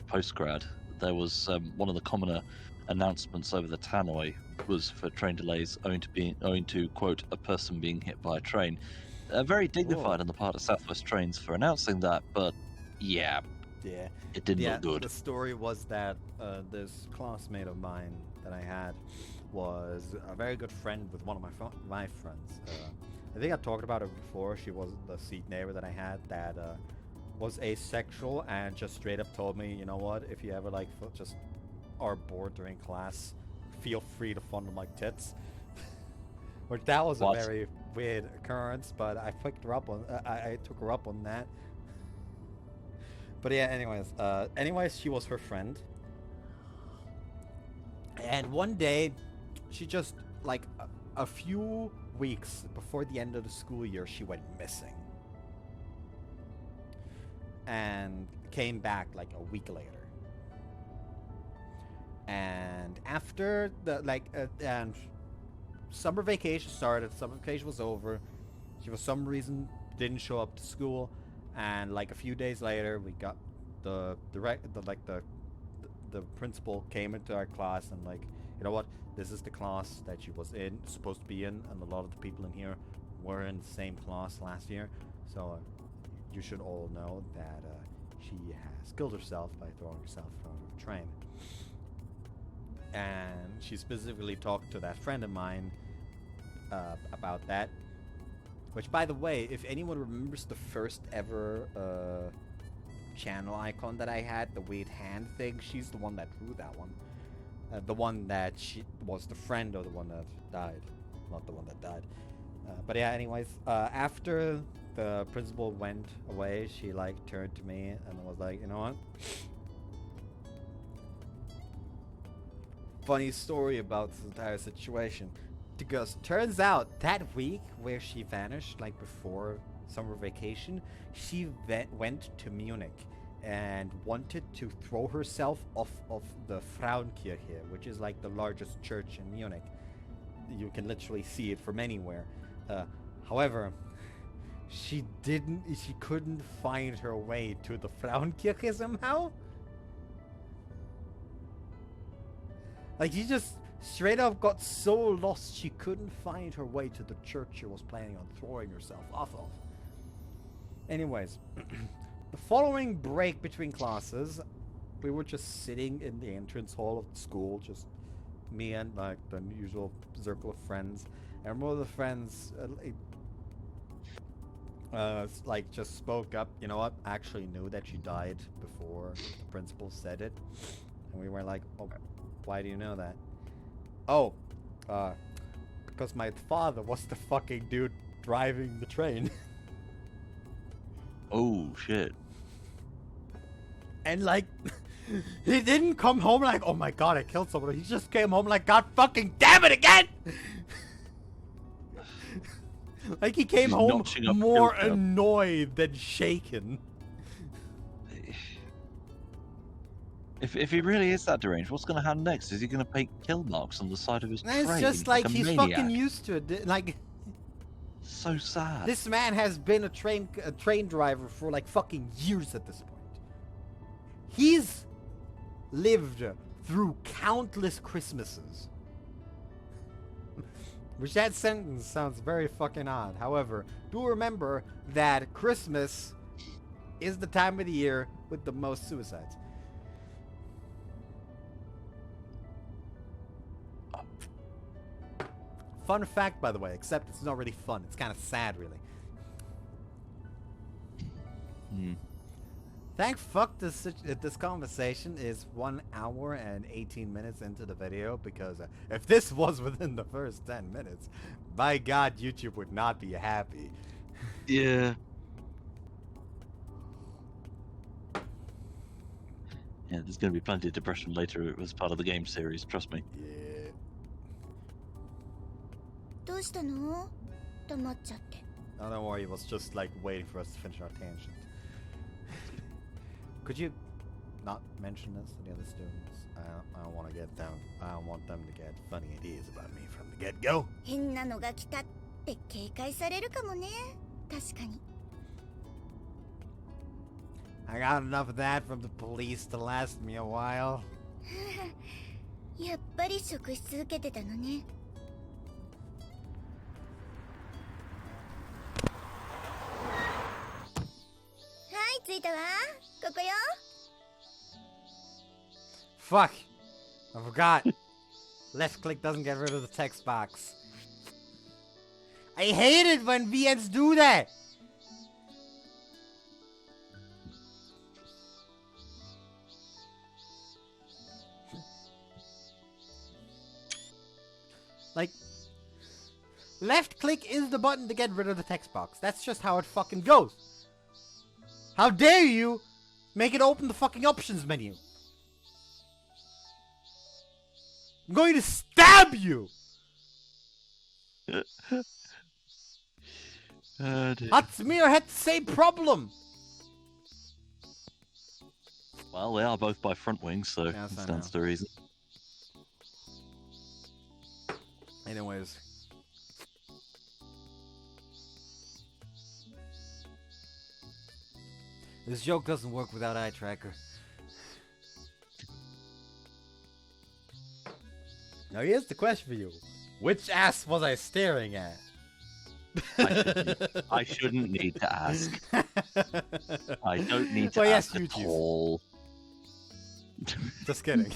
S2: postgrad, there was one of the commoner announcements over the tannoy was for train delays owing to quote a person being hit by a train. Very dignified on the part of Southwest Trains for announcing that, but yeah, it didn't look good.
S1: The story was that this classmate of mine that I had was a very good friend with one of my friends. I think I talked about her before. She was the seat neighbor that I had that was asexual and just straight up told me, you know what, if you ever like just are bored during class, feel free to fondle my tits. Which that was
S2: What?
S1: a very weird occurrence, but I picked her up on. I took her up on that. But yeah, anyways, she was her friend. And one day, she just like a few weeks before the end of the school year, she went missing. And came back like a week later. And after the and summer vacation started, summer vacation was over. She for some reason didn't show up to school, and like a few days later, we got the principal came into our class and like, you know what, this is the class that she was supposed to be in, and a lot of the people in here were in the same class last year, so you should all know that she has killed herself by throwing herself from a train. And she specifically talked to that friend of mine about that. Which, by the way, if anyone remembers the first ever channel icon that I had, the weird hand thing, she's the one that drew that one. The one that she was the friend of the one that died. Not the one that died. But yeah, anyways, after the principal went away, she like turned to me and was like, you know what? Funny story about this entire situation, because turns out that week where she vanished, like before summer vacation, she went to Munich and wanted to throw herself off of the Frauenkirche, which is like the largest church in Munich. You can literally see it from anywhere. However, she couldn't find her way to the Frauenkirche somehow. Like, she just straight up got so lost she couldn't find her way to the church she was planning on throwing herself off of. Anyways, the following break between classes, we were just sitting in the entrance hall of the school, just me and like the usual circle of friends. And one of the friends like just spoke up, you know what, I actually knew that she died before the principal said it. And we were like, oh, why do you know that? Oh, because my father was the fucking dude driving the train.
S2: Oh, shit.
S1: And like, he didn't come home like, oh my god, I killed someone. He just came home like, god fucking damn it again! Like, he came home more annoyed than shaken.
S2: If he really is that deranged, what's going to happen next? Is he going to paint kill marks on the side of his train?
S1: It's just like
S2: a
S1: he's
S2: maniac?
S1: fucking used to it. Like,
S2: so sad.
S1: this man has been a train driver for like fucking years at this point. He's lived through countless Christmases. Which that sentence sounds very fucking odd. However, do remember that Christmas is the time of the year with the most suicides. Fun fact, by the way, except it's not really fun. It's kind of sad, really. Thank fuck this conversation is 1 hour and 18 minutes into the video, because if this was within the first 10 minutes, by God, YouTube would not be happy.
S2: Yeah. Yeah, there's going to be plenty of depression later as part of the game series, trust me.
S1: Yeah.
S5: どうしたの？黙っちゃって。
S1: No, don't worry, it was just like waiting for us to finish our tangent. Could you not mention this to the other students? I don't want to get them. I don't want them to get funny ideas about me from the get-go.
S5: 変なのが来たって警戒されるかもね。確かに。
S1: I got enough of that from the police to last me a while.
S5: やっぱり食し続けてたのね。 着いたわ。ここよ。
S1: Fuck! I forgot. Left click doesn't get rid of the text box. I hate it when VNs do that! Left click is the button to get rid of the text box. That's just how it fucking goes. How dare you make it open the fucking options menu? I'm going to stab you! Hatsumir had the same problem!
S2: Well, they are both by front wings, so
S1: Yes,
S2: it
S1: I
S2: stands
S1: know.
S2: to reason.
S1: Anyways. This joke doesn't work without eye tracker. Now here's the question for you. Which ass was I staring at?
S2: I shouldn't need to ask. I don't need to
S1: Well, yes,
S2: ask
S1: you
S2: at
S1: choose.
S2: all.
S1: Just kidding.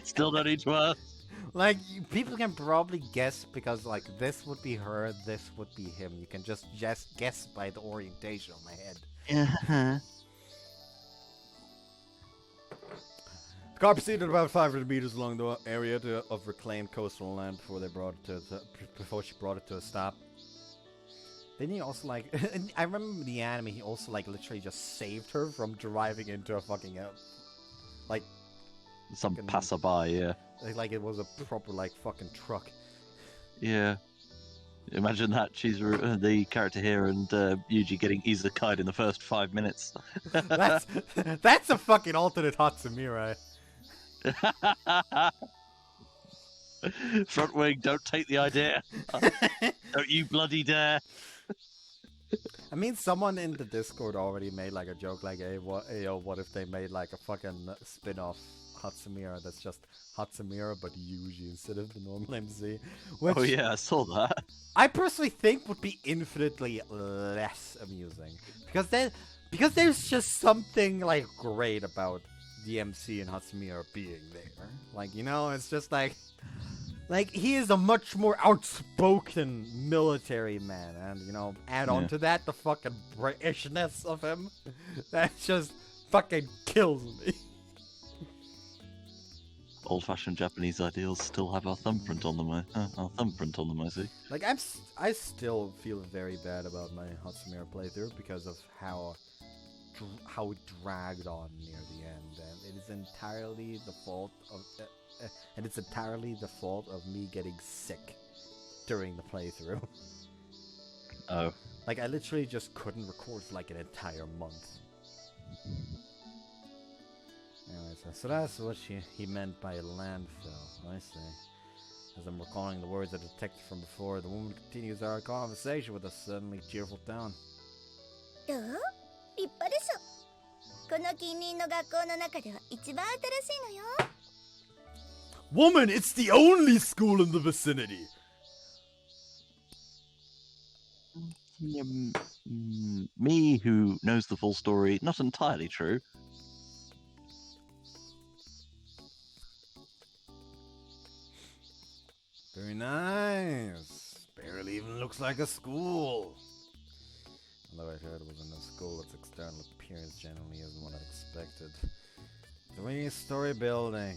S2: Still don't need to ask.
S1: Like, people can probably guess because, like, this would be her, this would be him. You can just guess by the orientation of my head.
S2: Uh-huh.
S1: The car proceeded about 500 meters along the area of reclaimed coastal land before she brought it to a stop. Didn't he also, like... I remember in the anime, he also, like, literally just saved her from driving into a fucking... like...
S2: Some
S1: fucking-
S2: passerby, yeah.
S1: Like it was a proper, like, fucking truck.
S2: Yeah. Imagine that. She's the character here and Yuji getting izakai'd in the first 5 minutes.
S1: That's a fucking alternate Hatsumira.
S2: Front wing, don't take the idea. Don't you bloody dare.
S1: I mean, someone in the Discord already made, like, a joke like, hey, what if they made, like, a fucking spin-off Hatsumira that's just Hatsumira but Yuji instead of the normal MC. Which
S2: Oh yeah, I saw that.
S1: I personally think would be infinitely less amusing. Because there's just something, like, great about the MC and Hatsumira being there. Like, you know, it's just like he is a much more outspoken military man, and, you know, add on to that the fucking Britishness of him. That just fucking kills me.
S2: Old-fashioned Japanese ideals still have our thumbprint on them. I see.
S1: Like, I still feel very bad about my Hatsumira playthrough because of how it dragged on near the end, and it is entirely the fault of me getting sick during the playthrough.
S2: Oh.
S1: Like, I literally just couldn't record for like an entire month. Anyways, so that's what he meant by landfill, I see. As I'm recalling the words I detected from before, the woman continues our conversation with a suddenly cheerful tone.
S5: どう？立派でしょ。この近隣の学校の中では一番新しいのよ。
S1: Woman, it's the only school in the vicinity!
S2: Me, who knows the full story, not entirely true.
S1: Very nice. Barely even looks like a school. Although I heard it was in a school, its external appearance generally isn't what I expected. 3-story building.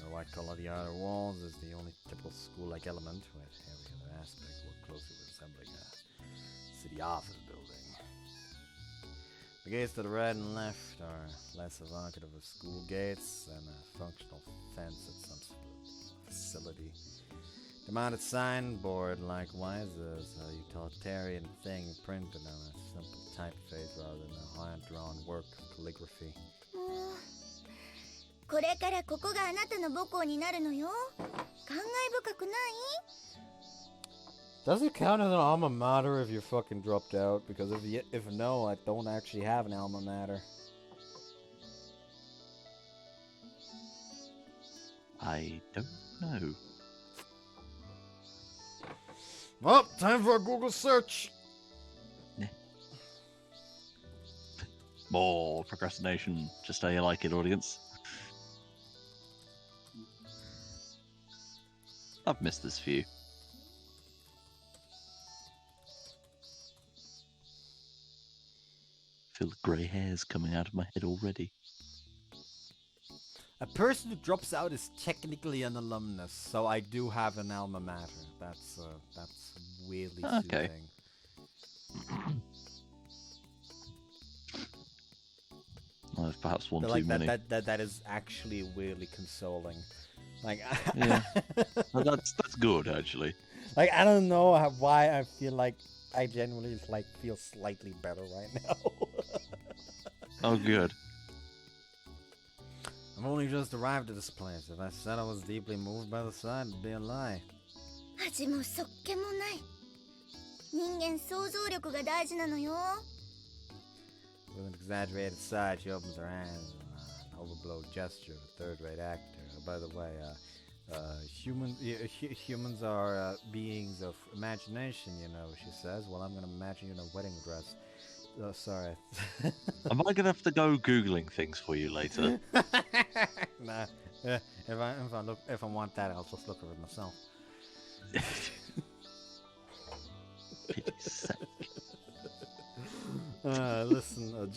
S1: The white color of the outer walls is the only typical school-like element, with every other aspect more closely resembling a city office building. The gates to the right and left are less evocative of school gates than a functional fence at some facility. The mounted signboard, likewise, is a utilitarian thing printed on a simple typeface rather than a hand-drawn work of calligraphy.
S5: これからここがあなたの母校になるのよ。感慨深くない？
S1: Does it count as an alma mater if you're fucking dropped out? Because if no, I don't actually have an alma mater.
S2: I don't know.
S1: Well, time for a Google search.
S2: More procrastination. Just how you like it, audience. I've missed this view. Feel the grey hairs coming out of my head already.
S1: A person who drops out is technically an alumnus, so I do have an alma mater. That's weirdly
S2: Okay.
S1: soothing.
S2: Well, there's perhaps one
S1: But
S2: too
S1: like
S2: many.
S1: that is actually weirdly consoling. Like,
S2: Yeah. Well, that's good actually.
S1: like I don't know why I feel like I genuinely like feel slightly better right now.
S2: Oh, good.
S1: I've only just arrived at this place. If I said I was deeply moved by the sight, it'd be a lie.
S5: 味もそっけもない。人間想像力が大事なのよ。
S1: With an exaggerated sigh, she opens her hands in an overblown gesture of a third-rate actor. By the way, humans are beings of imagination, you know, she says. Well, I'm gonna imagine you in a wedding dress. Oh, sorry.
S2: Am I gonna have to go googling things for you later?
S1: Nah. If I want that, I'll just look at it myself.
S2: Pity's sake.
S1: Listen,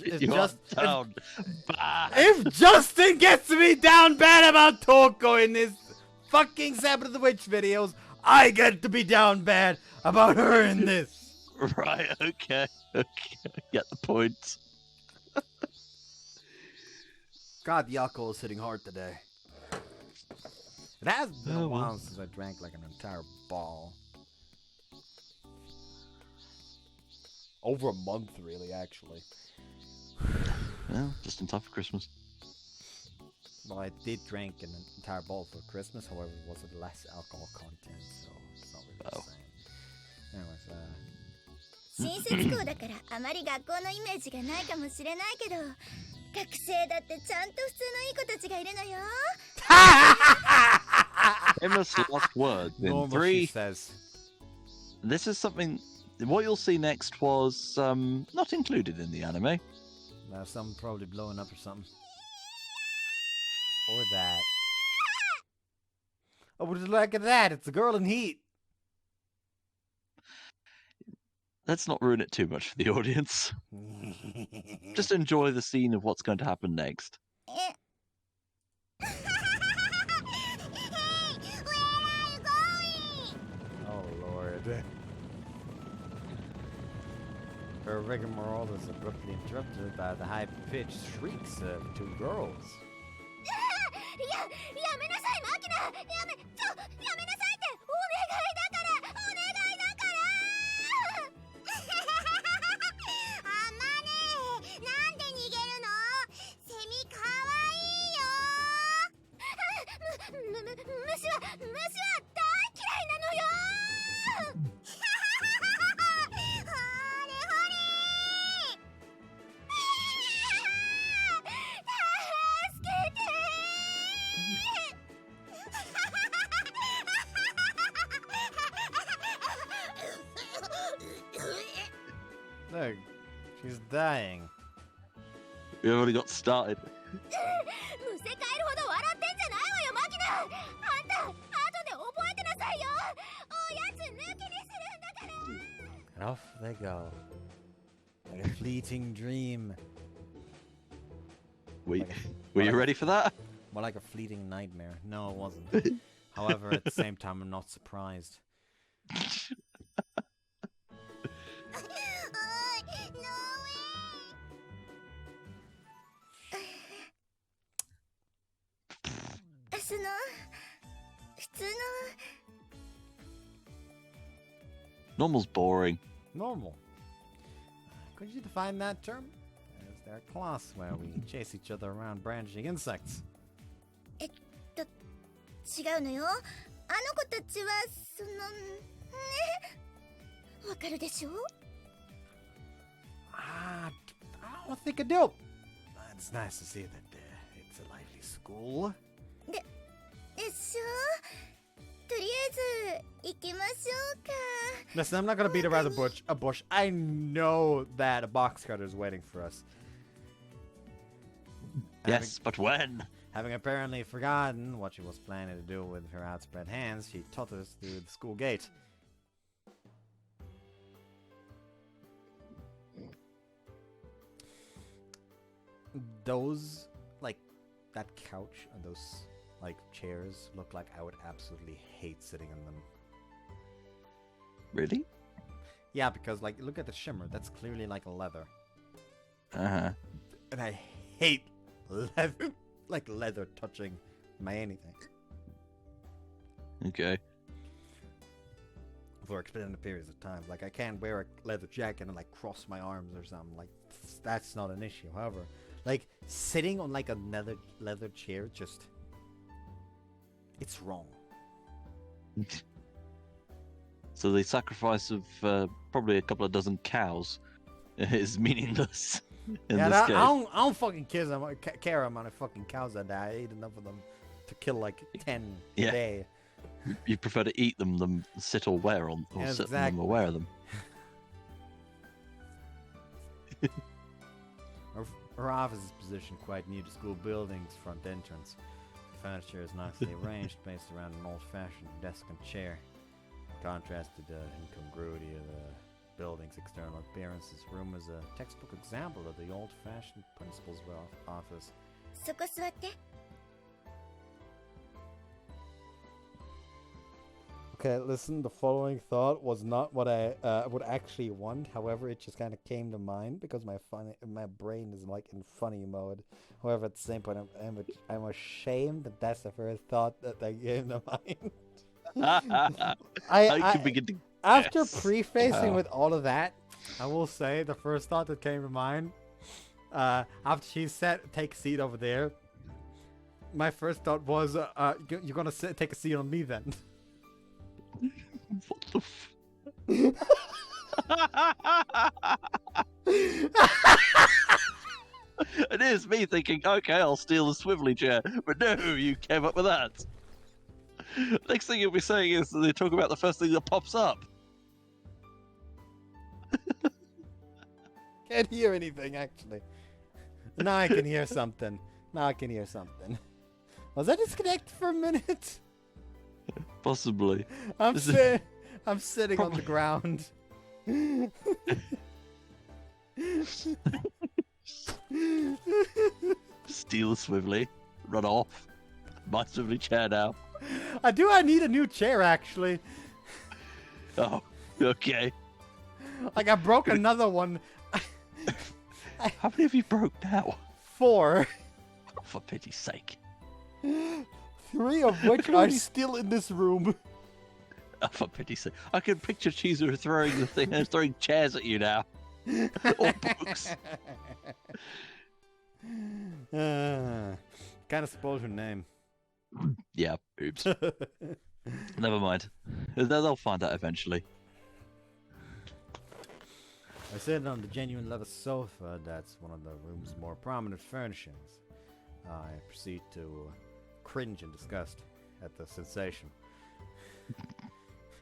S2: Bad.
S1: if Justin gets me down bad about Toko in his fucking Sabbath of the Witch videos, I get to be down bad about her in this.
S2: Right, okay. Get the point.
S1: God, the alcohol is hitting hard today. It has been a
S2: Oh,
S1: while
S2: well.
S1: since I drank like an entire ball. Over a month, really, actually.
S2: Well, just in time for Christmas.
S1: Well, I did drink an entire bottle for Christmas, however, it was with less alcohol content, so it's not really the
S2: Oh.
S1: same. Anyways,
S5: 新設校だからあまり学校のイメージがないかもしれないけど、学生だってちゃんと普通のいい子たちがいるのよ。
S2: Famous last words in
S1: normal,
S2: three.
S1: she says.
S2: This is something. What you'll see next was not included in the anime.
S1: Something probably blowing up or something. Or that. Oh, would you look at that? It's a girl in heat.
S2: Let's not ruin it too much for the audience. Just enjoy the scene of what's going to happen next.
S5: え
S1: Oh, Lord. Her rigmarole is abruptly interrupted by the high-pitched shrieks of two girls.
S5: やめなさいマキナ。やめなさいってお願いだからお願いだから。あまねなんで逃げるの？セミかわいいよ。虫は大嫌いなのよ。ほれほれ。助けて。
S1: Look, she's dying.
S2: We already got started.
S5: むせ返るほど笑ってんじゃないわよマキナ。あんた後で覚えてなさいよ。おやつ抜きにするんだから。
S1: And off they go. Like a fleeting dream.
S2: Were you ready for that?
S1: More like a fleeting nightmare. No, it wasn't. However, at the same time, I'm not surprised.
S5: その普通の
S2: Normal's boring.
S1: Normal. Could you define that term? Is there a class where we chase each other around branching insects?
S5: 違うのよ。あの子たちはそのね、わかるでしょ？
S1: I don't think I do. It's nice to see that it's a lively school.
S5: でしょ？とりあえず行きましょうか。
S1: Listen, I'm not gonna beat around a bush. I know that a box cutter is waiting for us.
S2: Yes, but when?
S1: Having apparently forgotten what she was planning to do with her outspread hands, she totters through the school gate. Those, like, that couch and those like chairs look like I would absolutely hate sitting in them.
S2: Really?
S1: Yeah, because like look at the shimmer. That's clearly like a leather,
S2: Uh-huh.
S1: and I hate leather, like leather touching my anything
S2: Okay.
S1: for extended periods of time. Like I can't wear a leather jacket and like cross my arms or something. Like that's not an issue. However, like sitting on like a leather chair, just it's wrong.
S2: So the sacrifice of probably a couple of dozen cows is meaningless in
S1: Yeah,
S2: this
S1: I
S2: case.
S1: don't fucking care amount of fucking cows that die. I ate enough of them to kill like 10
S2: Yeah.
S1: a day.
S2: You prefer to eat them than sit or wear on, or sit on them
S1: Exactly.
S2: or wear them.
S1: Her office is positioned quite near the school building's front entrance. The furniture is nicely arranged based around an old-fashioned desk and chair. In contrast to the incongruity of the building's external appearance, this room is a textbook example of the old-fashioned principal's office.
S5: そこ座って。
S1: Okay, listen, the following thought was not what I would actually want. However, it just kind of came to mind because my brain is like in funny mode. However, at the same point, I'm ashamed that that's the first thought that came to mind.
S2: I can begin to
S1: After
S2: guess.
S1: prefacing
S2: Wow.
S1: with all of that, I will say the first thought that came to mind, after she said, "Take a seat over there," my first thought was, "You're gonna take a seat on me then."
S2: What the It is me thinking, okay, I'll steal the swivelly chair. But no, you came up with that. Next thing you'll be saying is they talk about the first thing that pops up.
S1: Can't hear anything, actually. Now I can hear something. Was I disconnected for a minute?
S2: Possibly.
S1: I'm
S2: This is-
S1: I'm sitting on the ground.
S2: Steal the swivelly, run off. My swivelly chair now.
S1: I need a new chair, actually.
S2: Oh, okay.
S1: Like, I broke another one.
S2: How many have you broke now?
S1: 4.
S2: For pity's sake.
S1: 3 of which are still in this room.
S2: Oh, for pity's sake. I can picture Cheezer throwing the thing and throwing chairs at you now. Or books.
S1: Kind of spoiled her name.
S2: Yeah, oops. Never mind. They'll find out eventually.
S1: I sit on the genuine leather sofa that's one of the room's more prominent furnishings. I proceed to cringe in disgust at the sensation.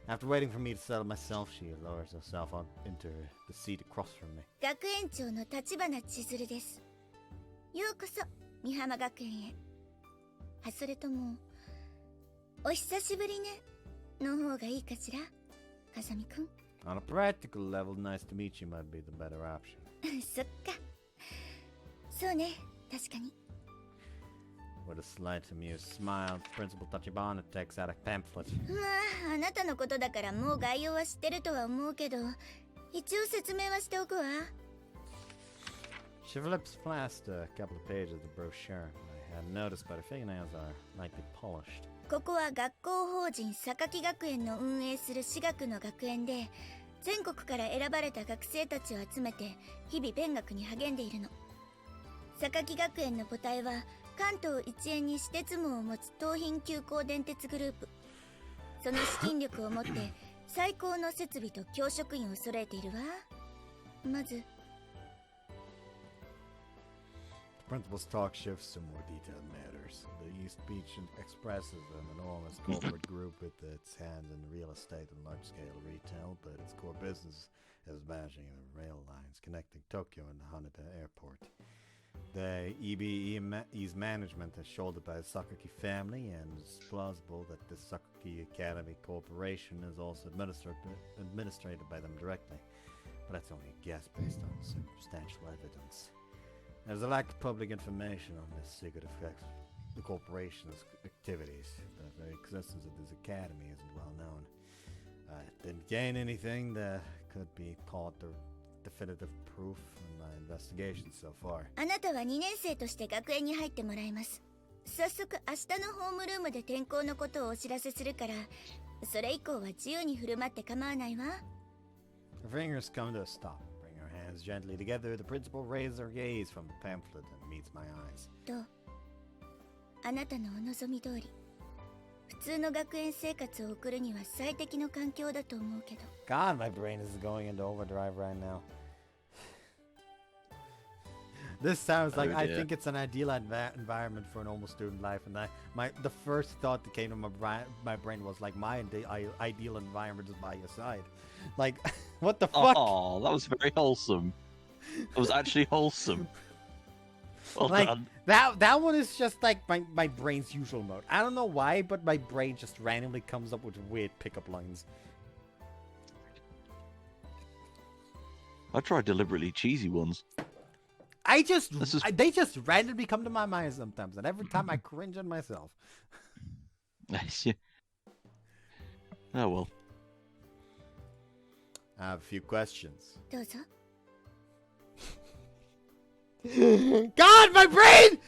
S1: After waiting for me to settle myself, she lowers herself on into the seat across from me.
S5: 学園長の立花千鶴です。ようこそ美浜学園へ。あ、それともお久しぶりねの方がいいかしら、風見くん。
S1: On a practical level, nice to meet you might be the better option.
S5: そっか。そうね、確かに。
S1: With a slight amused smile, Principal Tachibana takes out a pamphlet.
S5: まあ、あなたのことだからもう概要は知ってるとは思うけど、一応説明はしておくわ。
S1: She flips past a couple of pages of the brochure. I hadn't noticed, but her fingernails are lightly polished.
S5: ここは学校法人榊学園の運営する私学の学園で、全国から選ばれた学生たちを集めて日々勉学に励んでいるの。榊学園の母体は関東一円に私鉄網を持つ東浜急行電鉄グループ。その資金力を持って最高の設備と教職員を揃えているわ。まず
S1: The principal's talk shifts to more detailed matters. The East Beach Express is an enormous corporate group with its hands in real estate and large-scale retail, but its core business is managing the rail lines connecting Tokyo and Haneda Airport. The EBE's management is shouldered by the Sakaki family, and it's plausible that the Sakaki Academy Corporation is also administered by them directly. But that's only a guess based on circumstantial evidence. There's a lack of public information on this secretive the corporation's activities. The very existence of this academy isn't well known. I didn't gain anything that could be called the definitive proof in my investigation so far.
S5: あなたは2年生として学園に入ってもらいます。早速明日のホームルームで転校のことをお知らせするから、それ以降は自由に振る舞って構わないわ。
S1: Her fingers come to a stop. Bring her hands gently together. The principal raises her gaze from the pamphlet and meets my eyes.
S5: と、あなたのお望み通り、普通の学園生活を送るには最適の環境だと思うけど。
S1: God, my brain is going into overdrive right now. This sounds like I think it's an ideal environment for a normal student life, and the first thought that came to my brain was like my ideal environment is by your side. Like, what the fuck?
S2: Oh, that was very wholesome. It was actually wholesome. Well
S1: like
S2: done.
S1: that one is just like my brain's usual mode. I don't know why, but my brain just randomly comes up with weird pickup lines.
S2: I tried deliberately cheesy ones.
S1: They just randomly come to my mind sometimes, and every time I cringe on myself.
S2: Oh well.
S1: I have a few questions.
S5: どうぞ。
S1: God, my brain!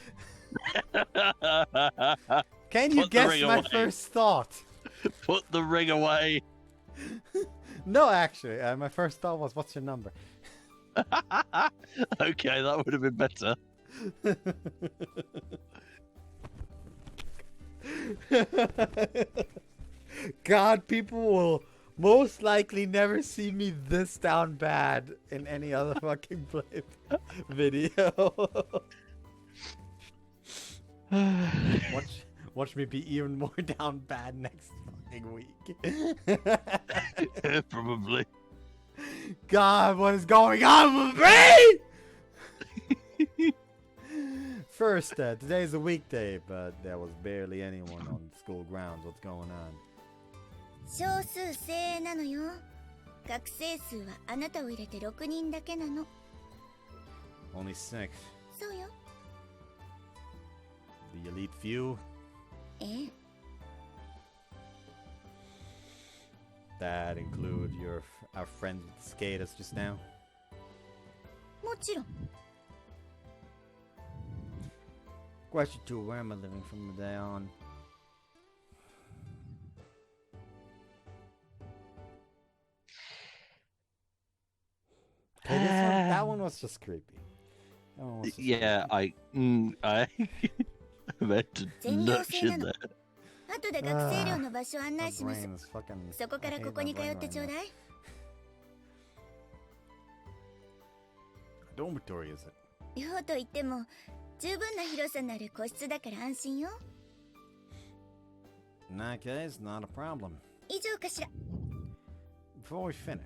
S1: Can you
S2: Put the
S1: guess
S2: ring
S1: my
S2: away.
S1: first thought?
S2: Put the ring away.
S1: No, actually, my first thought was, what's your number?
S2: Okay, that would have been better.
S1: God, people will most likely never see me this down bad in any other fucking video. Watch me be even more down bad next fucking week.
S2: Probably.
S1: God, what is going on with my brain? First, today's a weekday, but there was barely anyone on school grounds. What's going on?
S5: 少数精鋭なのよ。学生数はあなたを入れて6人だけなの。
S1: Only 6.
S5: そうよ。
S1: The elite few?
S5: ええ。
S1: That include our friends with the skaters just now?
S5: もちろん。
S1: Question 2, where am I living from today on? Okay, that one was just creepy. That one was just
S2: Yeah,
S1: creepy.
S2: I meant to
S5: 全寮
S2: nudge
S5: 制な
S2: in
S5: の。
S2: there.
S5: 後で学生寮の場所を案
S1: My
S5: 内します。
S1: brain is fucking...
S5: そこから
S1: I hate
S5: ここに
S1: my
S5: 通
S1: brain
S5: って
S1: right
S5: ちょう
S1: now.
S5: だい。
S1: Dormitory is it?
S5: 寮といっても十分な広さのある個室だから安心よ。
S1: In that case, not a problem.
S5: 以上かしら。
S1: Before we finish,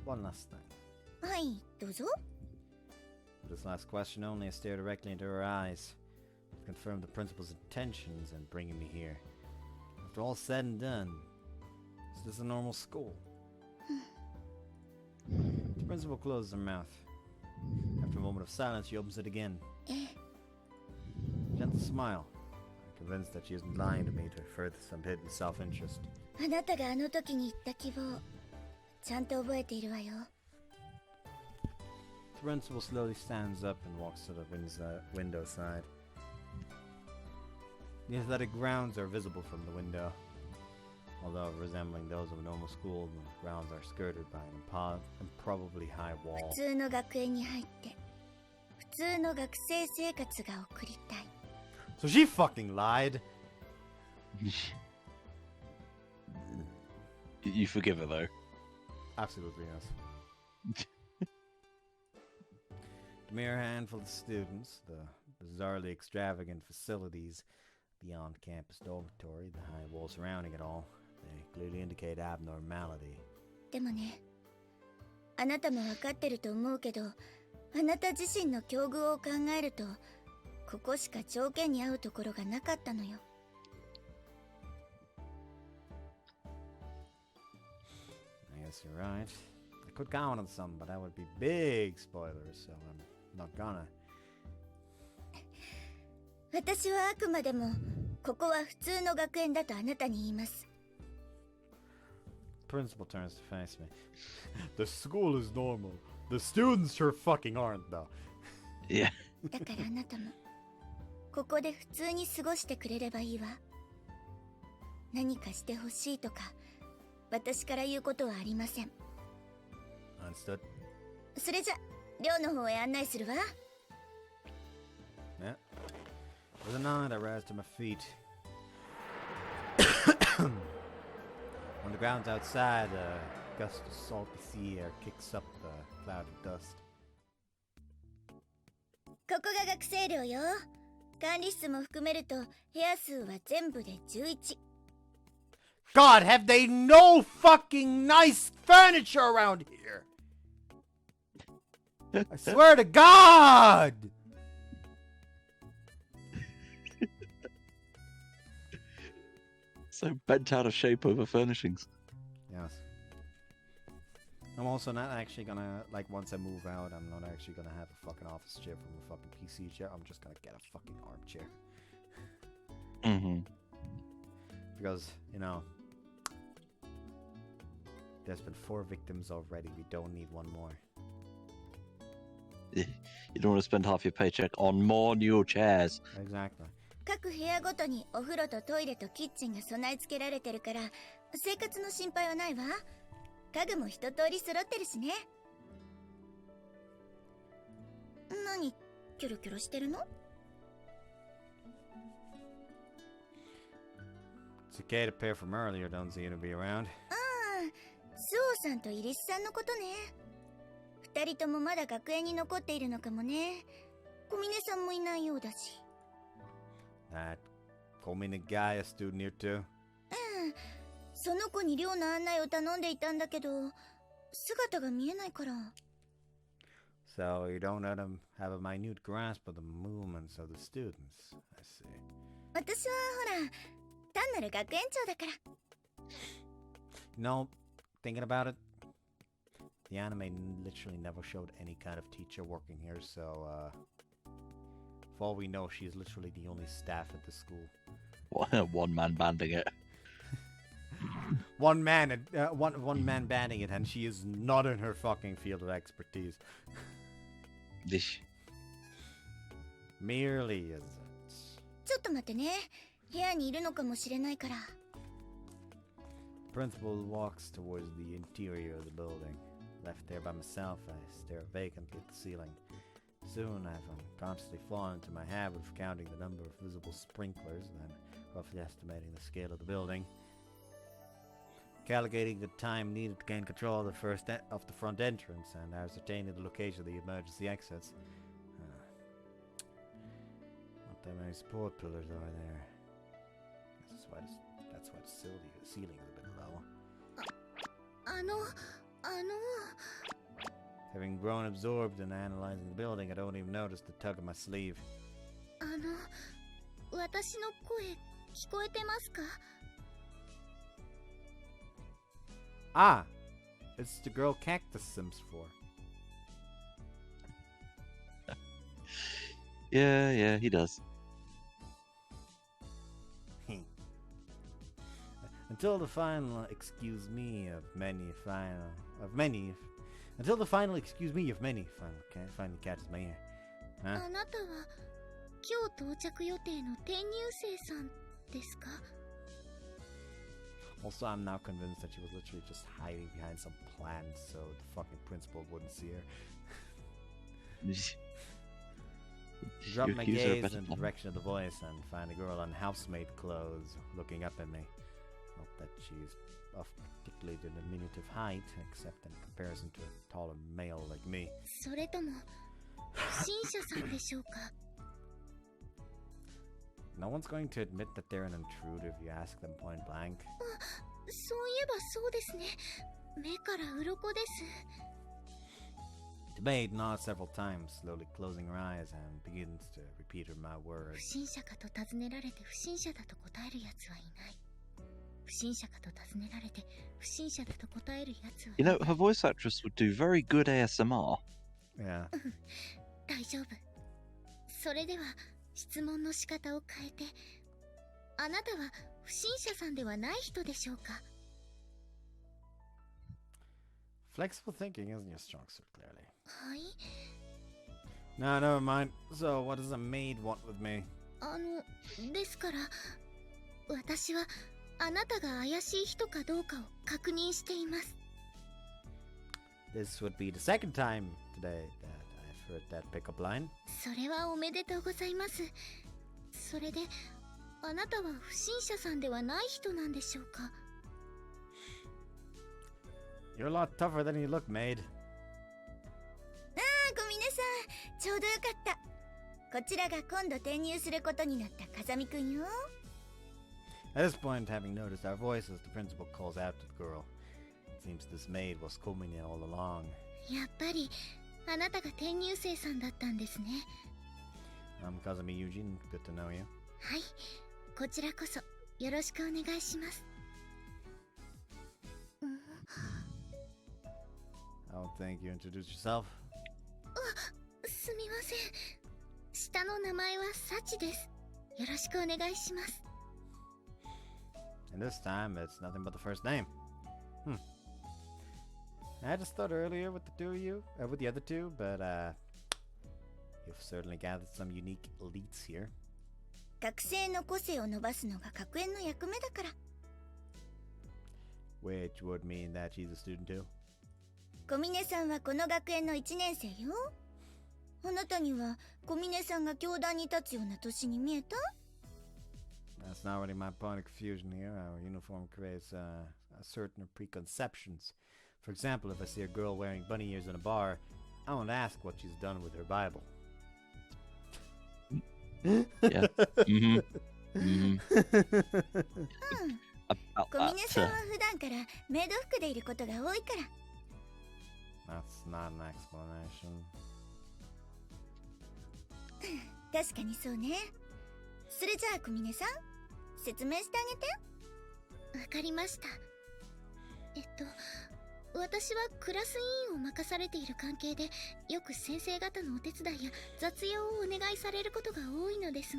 S1: one last thing.
S5: はい、どうぞ。
S1: For this last question only, I stare directly into her eyes to confirm the principal's intentions in bringing me here. After all said and done, is this a normal school? The principal closes her mouth. After a moment of silence, she opens it again.
S5: ええ。
S1: Gentle smile. I'm convinced that she isn't lying to me to further some hidden self-interest.
S5: あなたがあの時に言った希望、ちゃんと覚えているわよ。
S1: The principal slowly stands up and walks to the window side. The athletic grounds are visible from the window. Although resembling those of a normal school, the grounds are skirted by an improbably high
S5: 普
S1: wall.
S5: 通の学園に入って普通の学生生活が送りたい。
S1: So she fucking lied.
S2: You forgive her though.
S1: Absolutely yes. The mere handful of students, the bizarrely extravagant facilities, the on-campus dormitory, the high wall surrounding it all, they clearly indicate abnormality.
S5: でもね、あなたも分かってると思うけど、あなた自身の境遇を考えると、ここしか条件に合うところがなかったのよ。
S1: I guess you're right. I could count on some, but that would be big spoilers, so I'm not gonna.
S5: 私はあくまでもここは普通の学園だとあなたに言います。
S1: Principal turns to face me. The school is normal. The students sure fucking aren't though.
S2: Yeah.
S5: だからあなたもここで普通に過ごしてくれればいいわ。何かしてほしいとか私から言うことはありません。
S1: Understood.
S5: それじゃ寮の方へ案内するわ。
S1: Yeah. With a nod, I rise to my feet. On the ground outside, a gust of salty sea air kicks up a cloud of dust.
S5: ここが学生寮よ。管理室も含めると部屋数は全部で11。
S1: God, have they no fucking nice furniture around here? I swear to God!
S2: So bent out of shape over furnishings.
S1: Yes. I'm also not actually gonna, like, once I move out, I'm not actually gonna have a fucking office chair from a fucking PC chair. I'm just gonna get a fucking armchair.
S2: Mm-hmm.
S1: Because, you know, there's been 4 victims already. We don't need one more.
S2: You don't want to spend half your paycheck on more new chairs.
S1: Exactly.
S5: 各部屋ごとにお風呂とトイレとキッチンが備え付けられてるから生活の心配はないわ。家具も一通り揃ってるしね。何キョロキョロしてるの？
S1: It's okay to pair from earlier, don't seem to be around.
S5: ああ、スオさんとイリスさんのことね。二人ともまだ学園に残っているのかもね。小峰さんもいないようだし。
S1: That Komine guy, a student here too.
S5: その子に寮の案内を頼んでいたんだけど、姿が見えないから。
S1: So you don't let him have a minute grasp of the movements of the students. I see.
S5: 私はほら、単なる学園長だから。
S1: You know, thinking about it, the anime literally never showed any kind of teacher working here, so, for all we know, she's literally the only staff at the school.
S2: One man banding it.
S1: One man banning it, and she is not in her fucking field of expertise.
S2: Dish.
S1: Merely is it.
S5: ちょっと待ってね。部屋にいるのかもしれないから。
S1: The principal walks towards the interior of the building. Left there by myself, I stare vacantly at the ceiling. Soon I've unconsciously fallen into my habit of counting the number of visible sprinklers, then roughly estimating the scale of the building. Calculating the time needed to gain control of the front entrance and ascertaining the location of the emergency exits. Not that many support pillars are there. That's why the ceiling is a bit low.
S5: あの
S1: Having grown absorbed in analyzing the building, I don't even notice the tug of my sleeve.
S5: 私の声聞こえてますか？
S1: Ah! It's the girl Cactus Sims 4.
S2: Yeah, he does.
S1: Until the final excuse me of many finally catches my ear.
S5: あ
S1: Huh?
S5: なたは今日到着予定の転入生さんですか？
S1: Also, I'm now convinced that she was literally just hiding behind some plan so the fucking principal wouldn't see her. Drop my
S2: Accuse her of
S1: gaze
S2: better
S1: in the
S2: plan.
S1: direction of the voice and find a girl in housemaid clothes looking up at me. Not that she's of particularly diminutive height, except in comparison to a taller male like me.
S5: それとも不審者さんでしょうか？
S1: No one's going to admit that they're an intruder if you ask them point blank.
S5: そういえばそうですね。目から鱗です。
S1: The maid nods several times, slowly closing her eyes, and begins to repeat my
S5: 不
S1: words.
S5: 審者かと尋ねられて不審者だと答えるやつはいない。不審者かと尋ねられて不審者だと答えるやつは
S2: You know, her voice actress would do very good ASMR.
S1: Yeah.
S5: 大丈夫。それでは質問の仕方を変えて、あなたは不審者さんではない人でしょうか？
S1: Flexible thinking isn't your strong suit, clearly.
S5: はい。
S1: No, never mind. So, what does a maid want with me?
S5: ですから、私はあなたが怪しい人かどうかを確認しています。
S1: This would be the second time today that I've heard that pickup line.
S5: それはおめでとうございます。それで、あなたは不審者さんではない人なんでしょうか？
S1: You're a lot tougher than you look, maid.
S5: 小峰さん、ちょうどよかった。こちらが今度転入することになった風見くんよ。
S1: At this point, having noticed our voices, the principal calls out to the girl. It seems this maid was coming in all along.
S5: やっぱり、あなたが転入生さんだったんですね。
S1: I'm Kazumi Eugene. Good to know you.
S5: はい、こちらこそよろしくお願いします。
S1: I don't think you introduced yourself.
S5: すみません。下の名前はサチです。よろしくお願いします。
S1: And this time, it's nothing but the first name. I had to start earlier with the two of you, with the other two, but you've certainly gathered some unique elites here.
S5: 学生の個性を伸ばすのが学園の役目だから。
S1: Which would mean that she's a student too.
S5: 小峰さんはこの学園の1年生よ。あなたには小峰さんが教壇に立つような年に見えた？
S1: That's not really my point of confusion here. Our uniform creates certain preconceptions. For example, if I see a girl wearing bunny ears in a bar, I won't ask what she's done with her Bible.
S2: Yeah. Mm-hmm. Mm-hmm.
S5: 小峰さんは普段からメイド服でいることが多いから。
S1: That's not an explanation.
S5: 確かにそうね。それじゃあ小峰さん、説明してあげて。わかりました。私はクラス委員を任されている関係で、よく先生方のお手伝いや雑用をお願いされることが多いのです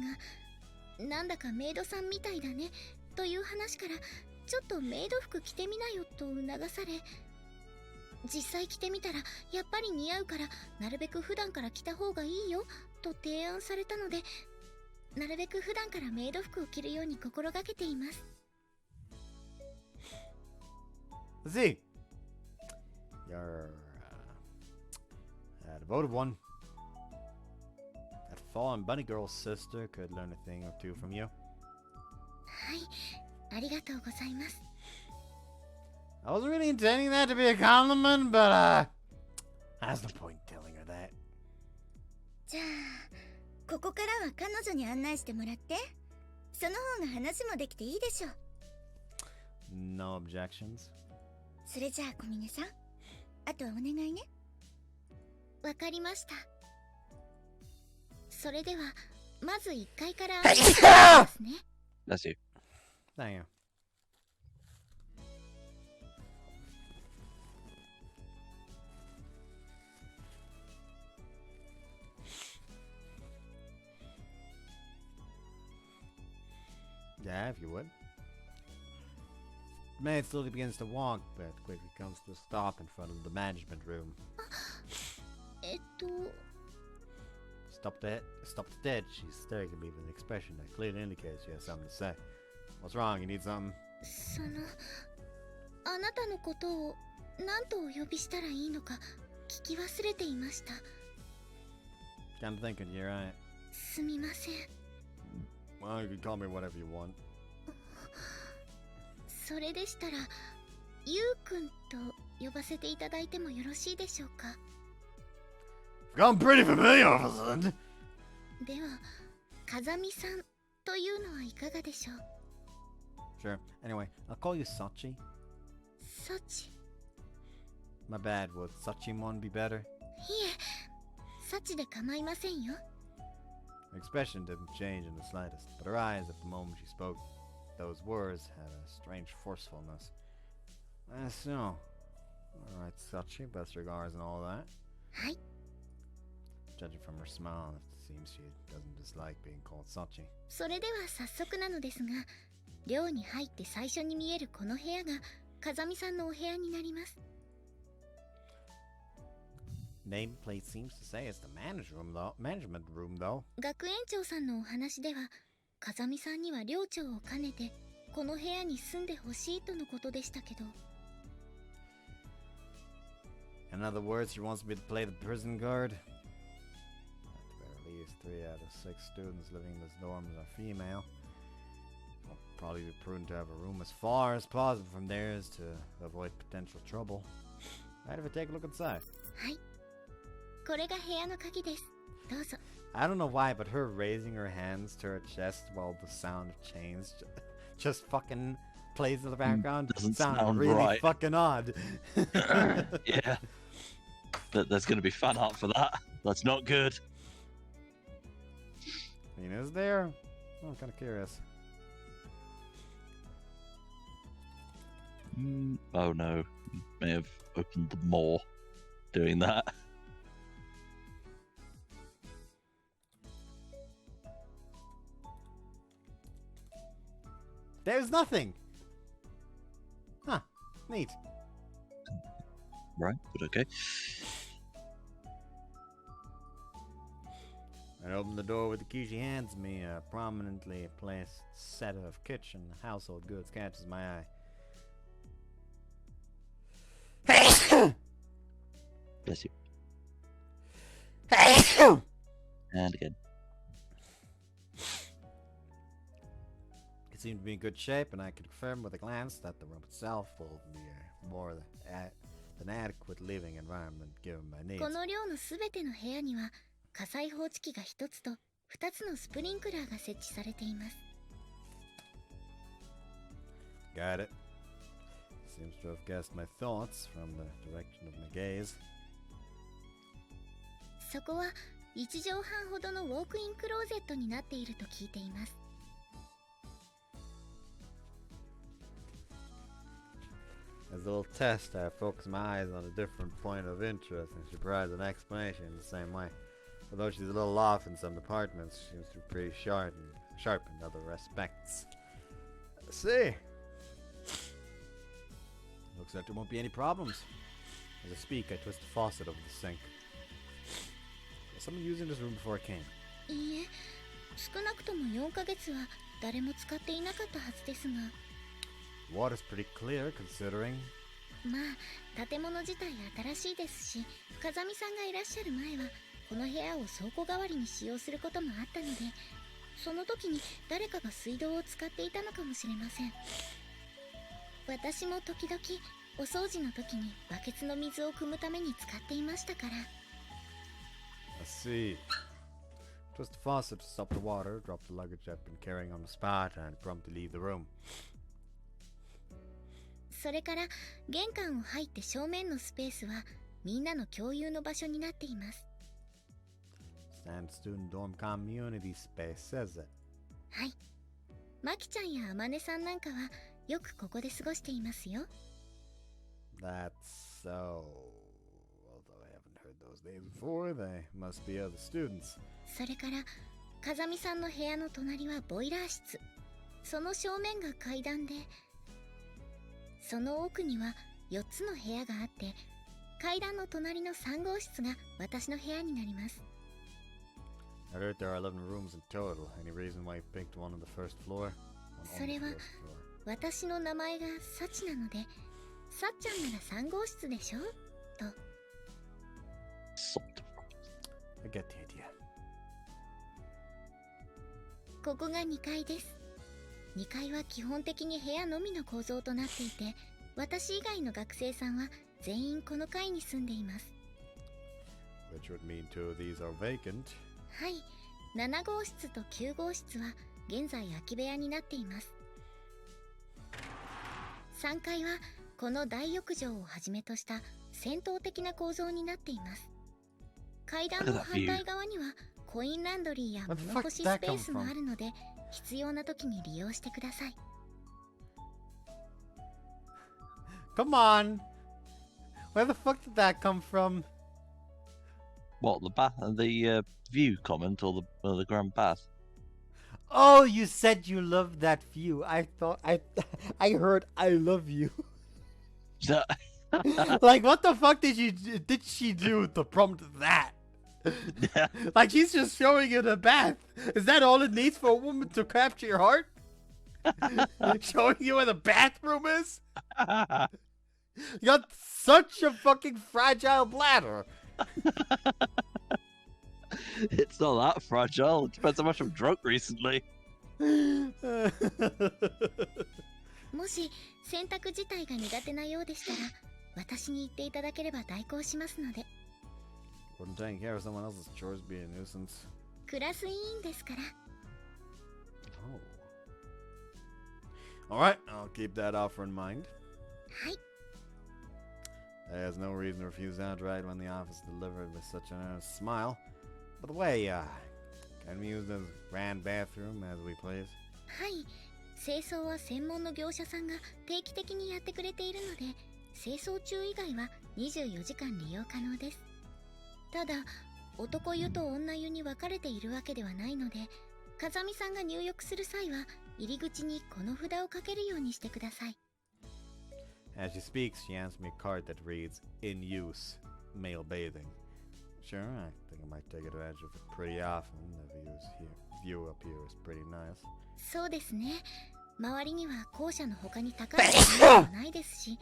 S5: が、なんだかメイドさんみたいだねという話から、ちょっとメイド服着てみなよと促され、実際着てみたらやっぱり似合うから、なるべく普段から着た方がいいよと提案されたので、なるべく普段からメイド服を着るように心がけています。
S1: See, you're a devoted one. That fallen bunny girl's sister could learn a thing or two from you.
S5: はい、ありがとうございます。
S1: I wasn't really intending that to be a compliment, but that's no point telling her that. じゃあ、ここからは彼女に案内してもらって。その方が話もできていいでしょう。
S2: No objections.
S5: それじゃあ小峰さん、あとはお願いね。わかりました。それではまず1階からですね。
S2: That's you.
S1: Thank you. Yeah, if you would. The maid slowly begins to walk, but quickly comes to a stop in front of the management room. Stop dead. She's staring at me with an expression that clearly indicates she has something to say. What's wrong? You need something?
S5: あなたのことを何とお呼びしたらいいのか聞き忘れていました。
S1: Kinda thinking you're right.
S5: すみません。
S1: Well, you can call me whatever you want.
S5: それでしたら、ゆうくんと呼ばせていただいてもよろしいでしょうか。
S1: I'm pretty familiar with it.
S5: では、風見さんというのはいかがでしょう。
S1: Sure. Anyway, I'll call you Sachi.
S5: サチ。
S1: My bad. Would Sachimon be better?
S5: いえ、サチで構いませんよ。
S1: Her expression didn't change in the slightest, but her eyes at the moment she spoke those words had a strange forcefulness. So. Alright, Sachi, best regards and all that.
S5: はい。
S1: Judging from her smile, it seems she doesn't dislike being called Sachi.
S5: それでは早速なのですが、寮に入って最初に見えるこの部屋が風見さんのお部屋になります。
S1: Nameplate seems to say it's the management room though.
S5: 学園長さんのお話では、風見さんには寮長を兼ねてこの部屋に住んでほしいとのことでしたけど。
S1: In other words, she wants me to play the prison guard. At the very least, 3 out of 6 students living in this dorm are female. It'll probably be prudent to have a room as far as possible from theirs to avoid potential trouble. Right, if I take a look inside.
S5: はい。これが部屋の鍵です。どうぞ。
S1: I don't know why, but her raising her hands to her chest while the sound of chains just fucking plays in the background
S2: doesn't
S1: sound
S2: sound
S1: really
S2: right.
S1: fucking odd.
S2: Yeah. There's going to be fan art for that. That's not good.
S1: I mean, is there? I'm kind of curious.
S2: Oh no. May have opened the more doing that.
S1: There's nothing! Huh. Neat.
S2: Right, but okay.
S1: I open the door with the key. She hands me. A prominently placed set of kitchen household goods catches my eye.
S2: Bless you. And again.
S1: It seemed to be in good shape, and I could confirm with a glance that the room itself will be more than adequate living environment given my needs.
S5: この寮のすべての部屋には火災報知器が1つと2つのスプリンクラーが設置されています。
S1: Got it. Seems to have guessed my thoughts from the direction of my gaze.
S5: そこは1畳半ほどのウォークインクローゼットになっていると聞いています。
S1: As a little test, I focus my eyes on a different point of interest, and she provides an explanation in the same way. Although she's a little off in some departments, she seems to be pretty sharp in other respects. Let's see. Looks like there won't be any problems. As I speak, I twist the faucet over the sink. Was someone using this room before I came?
S5: いいえ、少なくとも4ヶ月は誰も使っていなかったはずですが。
S1: Water's pretty clear, considering.
S5: まあ、建物自体新しいですし、風見さんがいらっしゃる前はこの部屋を倉庫代わりに使用することもあったので、その時に誰かが水道を使っていたのかもしれません。私も時々お掃除の時にバケツの水を汲むために使っていましたから。
S1: I see. Twist the faucet to stop the water, drop the luggage I've been carrying on the spot, and promptly leave the room.
S5: それから玄関を入って正面のスペースはみんなの共有の場所になっています。
S1: Stand student dorm community space says it.
S5: はい。マキちゃんやアマネさんなんかはよくここで過ごしていますよ。
S1: That's so. Although I haven't heard those names before, they must be other students.
S5: それから風見さんの部屋の隣はボイラー室。その正面が階段で、その奥には4つの部屋があって、階段の隣の3号室が私の部屋になります。
S1: I heard there are 11 rooms in total. Any reason why you picked one on the first floor?
S5: それは私の名前がサチなので、さっちゃんなら3号室でしょと。
S1: I get the idea.
S5: ここが2階です。2階は基本的に部屋のみの構造となっていて、私以外の学生さんは全員この階に住んでいます。
S1: Which would mean 2 of these are vacant.
S5: はい、7号室と9号室は現在空き部屋になっています。3階はこの大浴場をはじめとした戦闘的な構造になっています。階段の反対側にはコインランドリーや物干しスペースもあるので、必要な時に利用してください。
S1: Come on! Where the fuck did that come from?
S2: What, the bath, the view comment, or the grand bath?
S1: Oh, you said you loved that view. I thought I heard I love you. Like, what the fuck did she do to prompt that? Like, she's just showing you the bath. Is that all it needs for a woman to capture your heart? Showing you where the bathroom is? You got such a fucking fragile bladder.
S2: It's not that fragile. It depends how much I'm drunk recently.
S5: もし洗濯自体が苦手なようでしたら、私に言っていただければ代行しますので。
S1: Wouldn't taking care of someone else's chores be a nuisance?
S5: クラス委員ですから。
S1: Oh. Alright, I'll keep that offer in mind.
S5: はい。
S1: There's no reason to refuse outright when the offer is delivered with such an earnest smile. By the way, can we use this grand bathroom as we please?
S5: はい。清掃は専門の業者さんが定期的にやってくれているので、清掃中以外は24時間利用可能です。ただ、男湯と女湯に分かれているわけではないので、風見さんが入浴する際は入り口にこの札をかけるようにしてください。
S1: As she speaks, she hands me a card that reads, "In use, male bathing." Sure, I think I might take advantage of it pretty often. The view up here is pretty nice.
S5: そうですね。周りには校舎の他に高い建物もないですし、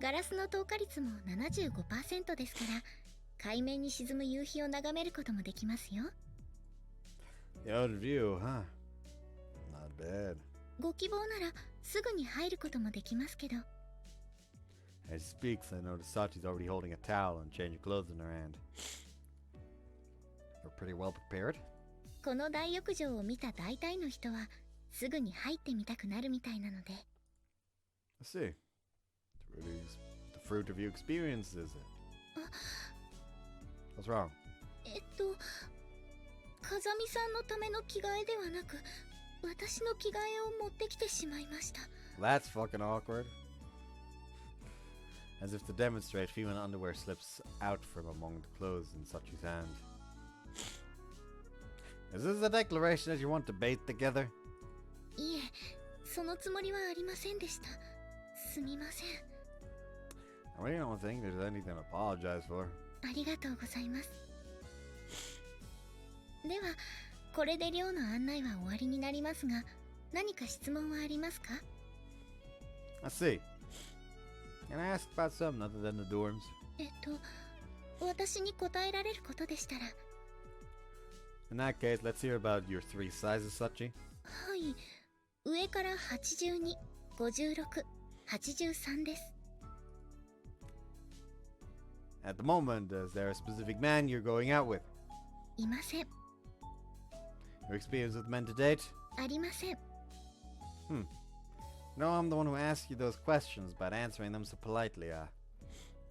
S5: ガラスの透過率も 75% ですから、海面に沈む夕日を眺めることもできますよ。
S1: The old view, huh? Not bad.
S5: ご希望ならすぐに入ることもできますけど。
S1: As she speaks, I notice Sachi's already holding a towel and change of clothes in her hand. We're pretty well prepared.
S5: この大浴場を見た大体の人はすぐに入ってみたくなるみたいなので。
S1: I see. The fruit of your experience, is it? What's wrong?
S5: 風見さんのための着替えではなく、私の着替えを持ってきてしまいました。
S1: That's fucking awkward. As if to demonstrate, female underwear slips out from among the clothes in Sachi's hand. Is this a declaration that you want to bathe together?
S5: いえ、そのつもりはありませんでした。すみません。
S1: I really don't think there's anything to apologize for.
S5: ありがとうございます。では、これで寮の案内は終わりになりますが、何か質問はありますか？
S1: I see. Can I ask about something other than the dorms?
S5: 私に答えられることでしたら。
S1: In that case, let's hear about your 3 sizes, Sachi.
S5: はい。上から82、56、83です。
S1: At the moment, is there a specific man you're going out with?
S5: いません。
S1: Your experience with men to date?
S5: ありません。
S1: No, I'm the one who asked you those questions, but answering them so politely,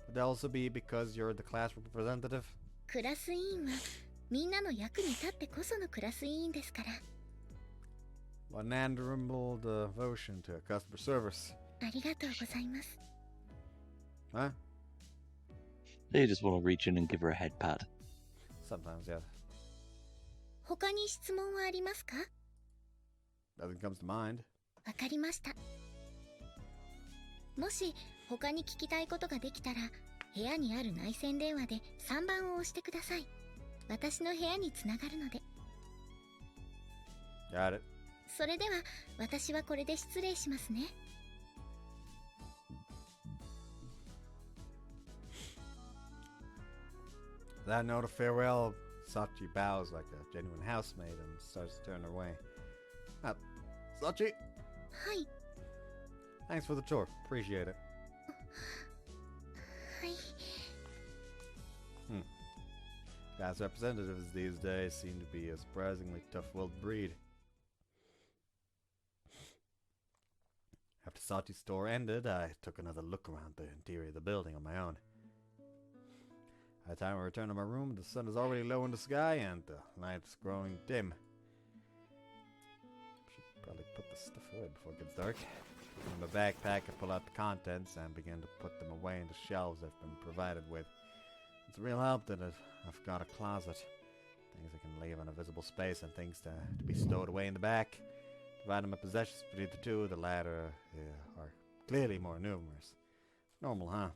S1: Would that also be because you're the class representative?
S5: クラス委員はみんなの役に立ってこそのクラス委員ですから。
S1: What an admirable devotion to customer service.
S5: ありがとうございます。
S1: Huh?
S2: They just want to reach in and give her a head pat.
S1: Sometimes, yes.
S5: 他に質問はありますか？
S1: Nothing comes to mind.
S5: わかりました。もし他に聞きたいことができたら、部屋にある内線電話で3番を押してください。私の部屋につながるので。
S1: Got it.
S5: それでは私はこれで失礼しますね。
S1: That note of farewell, Sachi bows like a genuine housemaid and starts to turn her way. Sachi,
S5: はい。
S1: thanks for the tour. Appreciate it.
S5: はい。
S1: Class representatives these days seem to be a surprisingly tough-willed breed. After Sachi's tour ended, I took another look around the interior of the building on my own. By the time I returned to my room, the sun is already low in the sky and the night's growing dim. Should probably put the stuff away before it gets dark. In my backpack, I pull out the contents and begin to put them away in the shelves I've been provided with. It's It's a real help that I've got a closet. Things I can leave in a visible space and things to be stowed away in the back. Dividing my possessions between the two, the latter are clearly more numerous. Normal, huh?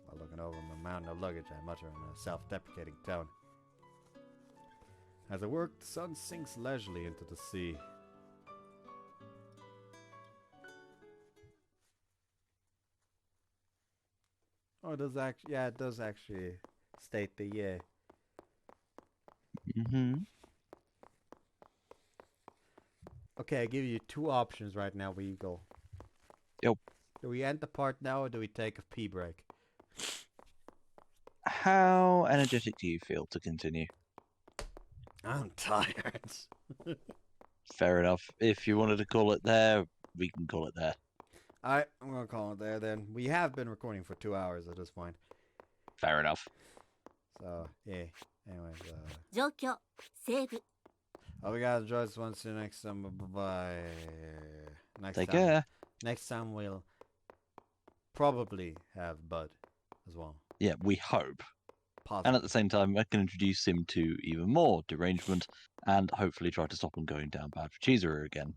S1: While looking over my mountain of luggage, I mutter in a self-deprecating tone. As I work, the sun sinks leisurely into the sea. Oh, it does actually, yeah, it does actually state the year.
S2: Mm-hmm.
S1: Okay, I give you two options right now where you go.
S2: Yep.
S1: Do we end the part now or do we take a pee break?
S2: How energetic do you feel to continue?
S1: I'm tired.
S2: Fair enough. If you wanted to call it there, we can call it there.
S1: Alright, I'm gonna call it there then. We have been recording for 2 hours at this point.
S2: Fair enough.
S1: So, yeah. Anyways,
S5: 状況セーブ
S1: oh, we gotta enjoy this one. See you next time. Bye-bye. Next
S2: Take
S1: time.
S2: care.
S1: Next time we'll probably have Bud as well.
S2: Yeah, we hope.
S1: Possibly.
S2: And at the same time, I can introduce him to even more derangement and hopefully try to stop him going down bad for Chizuru again.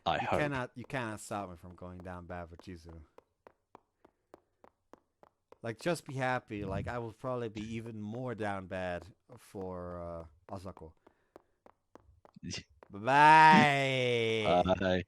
S2: I hope.
S1: You cannot stop me from going down bad for Chizuru. Like, just be happy. Like, I will probably be even more down bad for Asako. Bye-bye.
S2: Bye.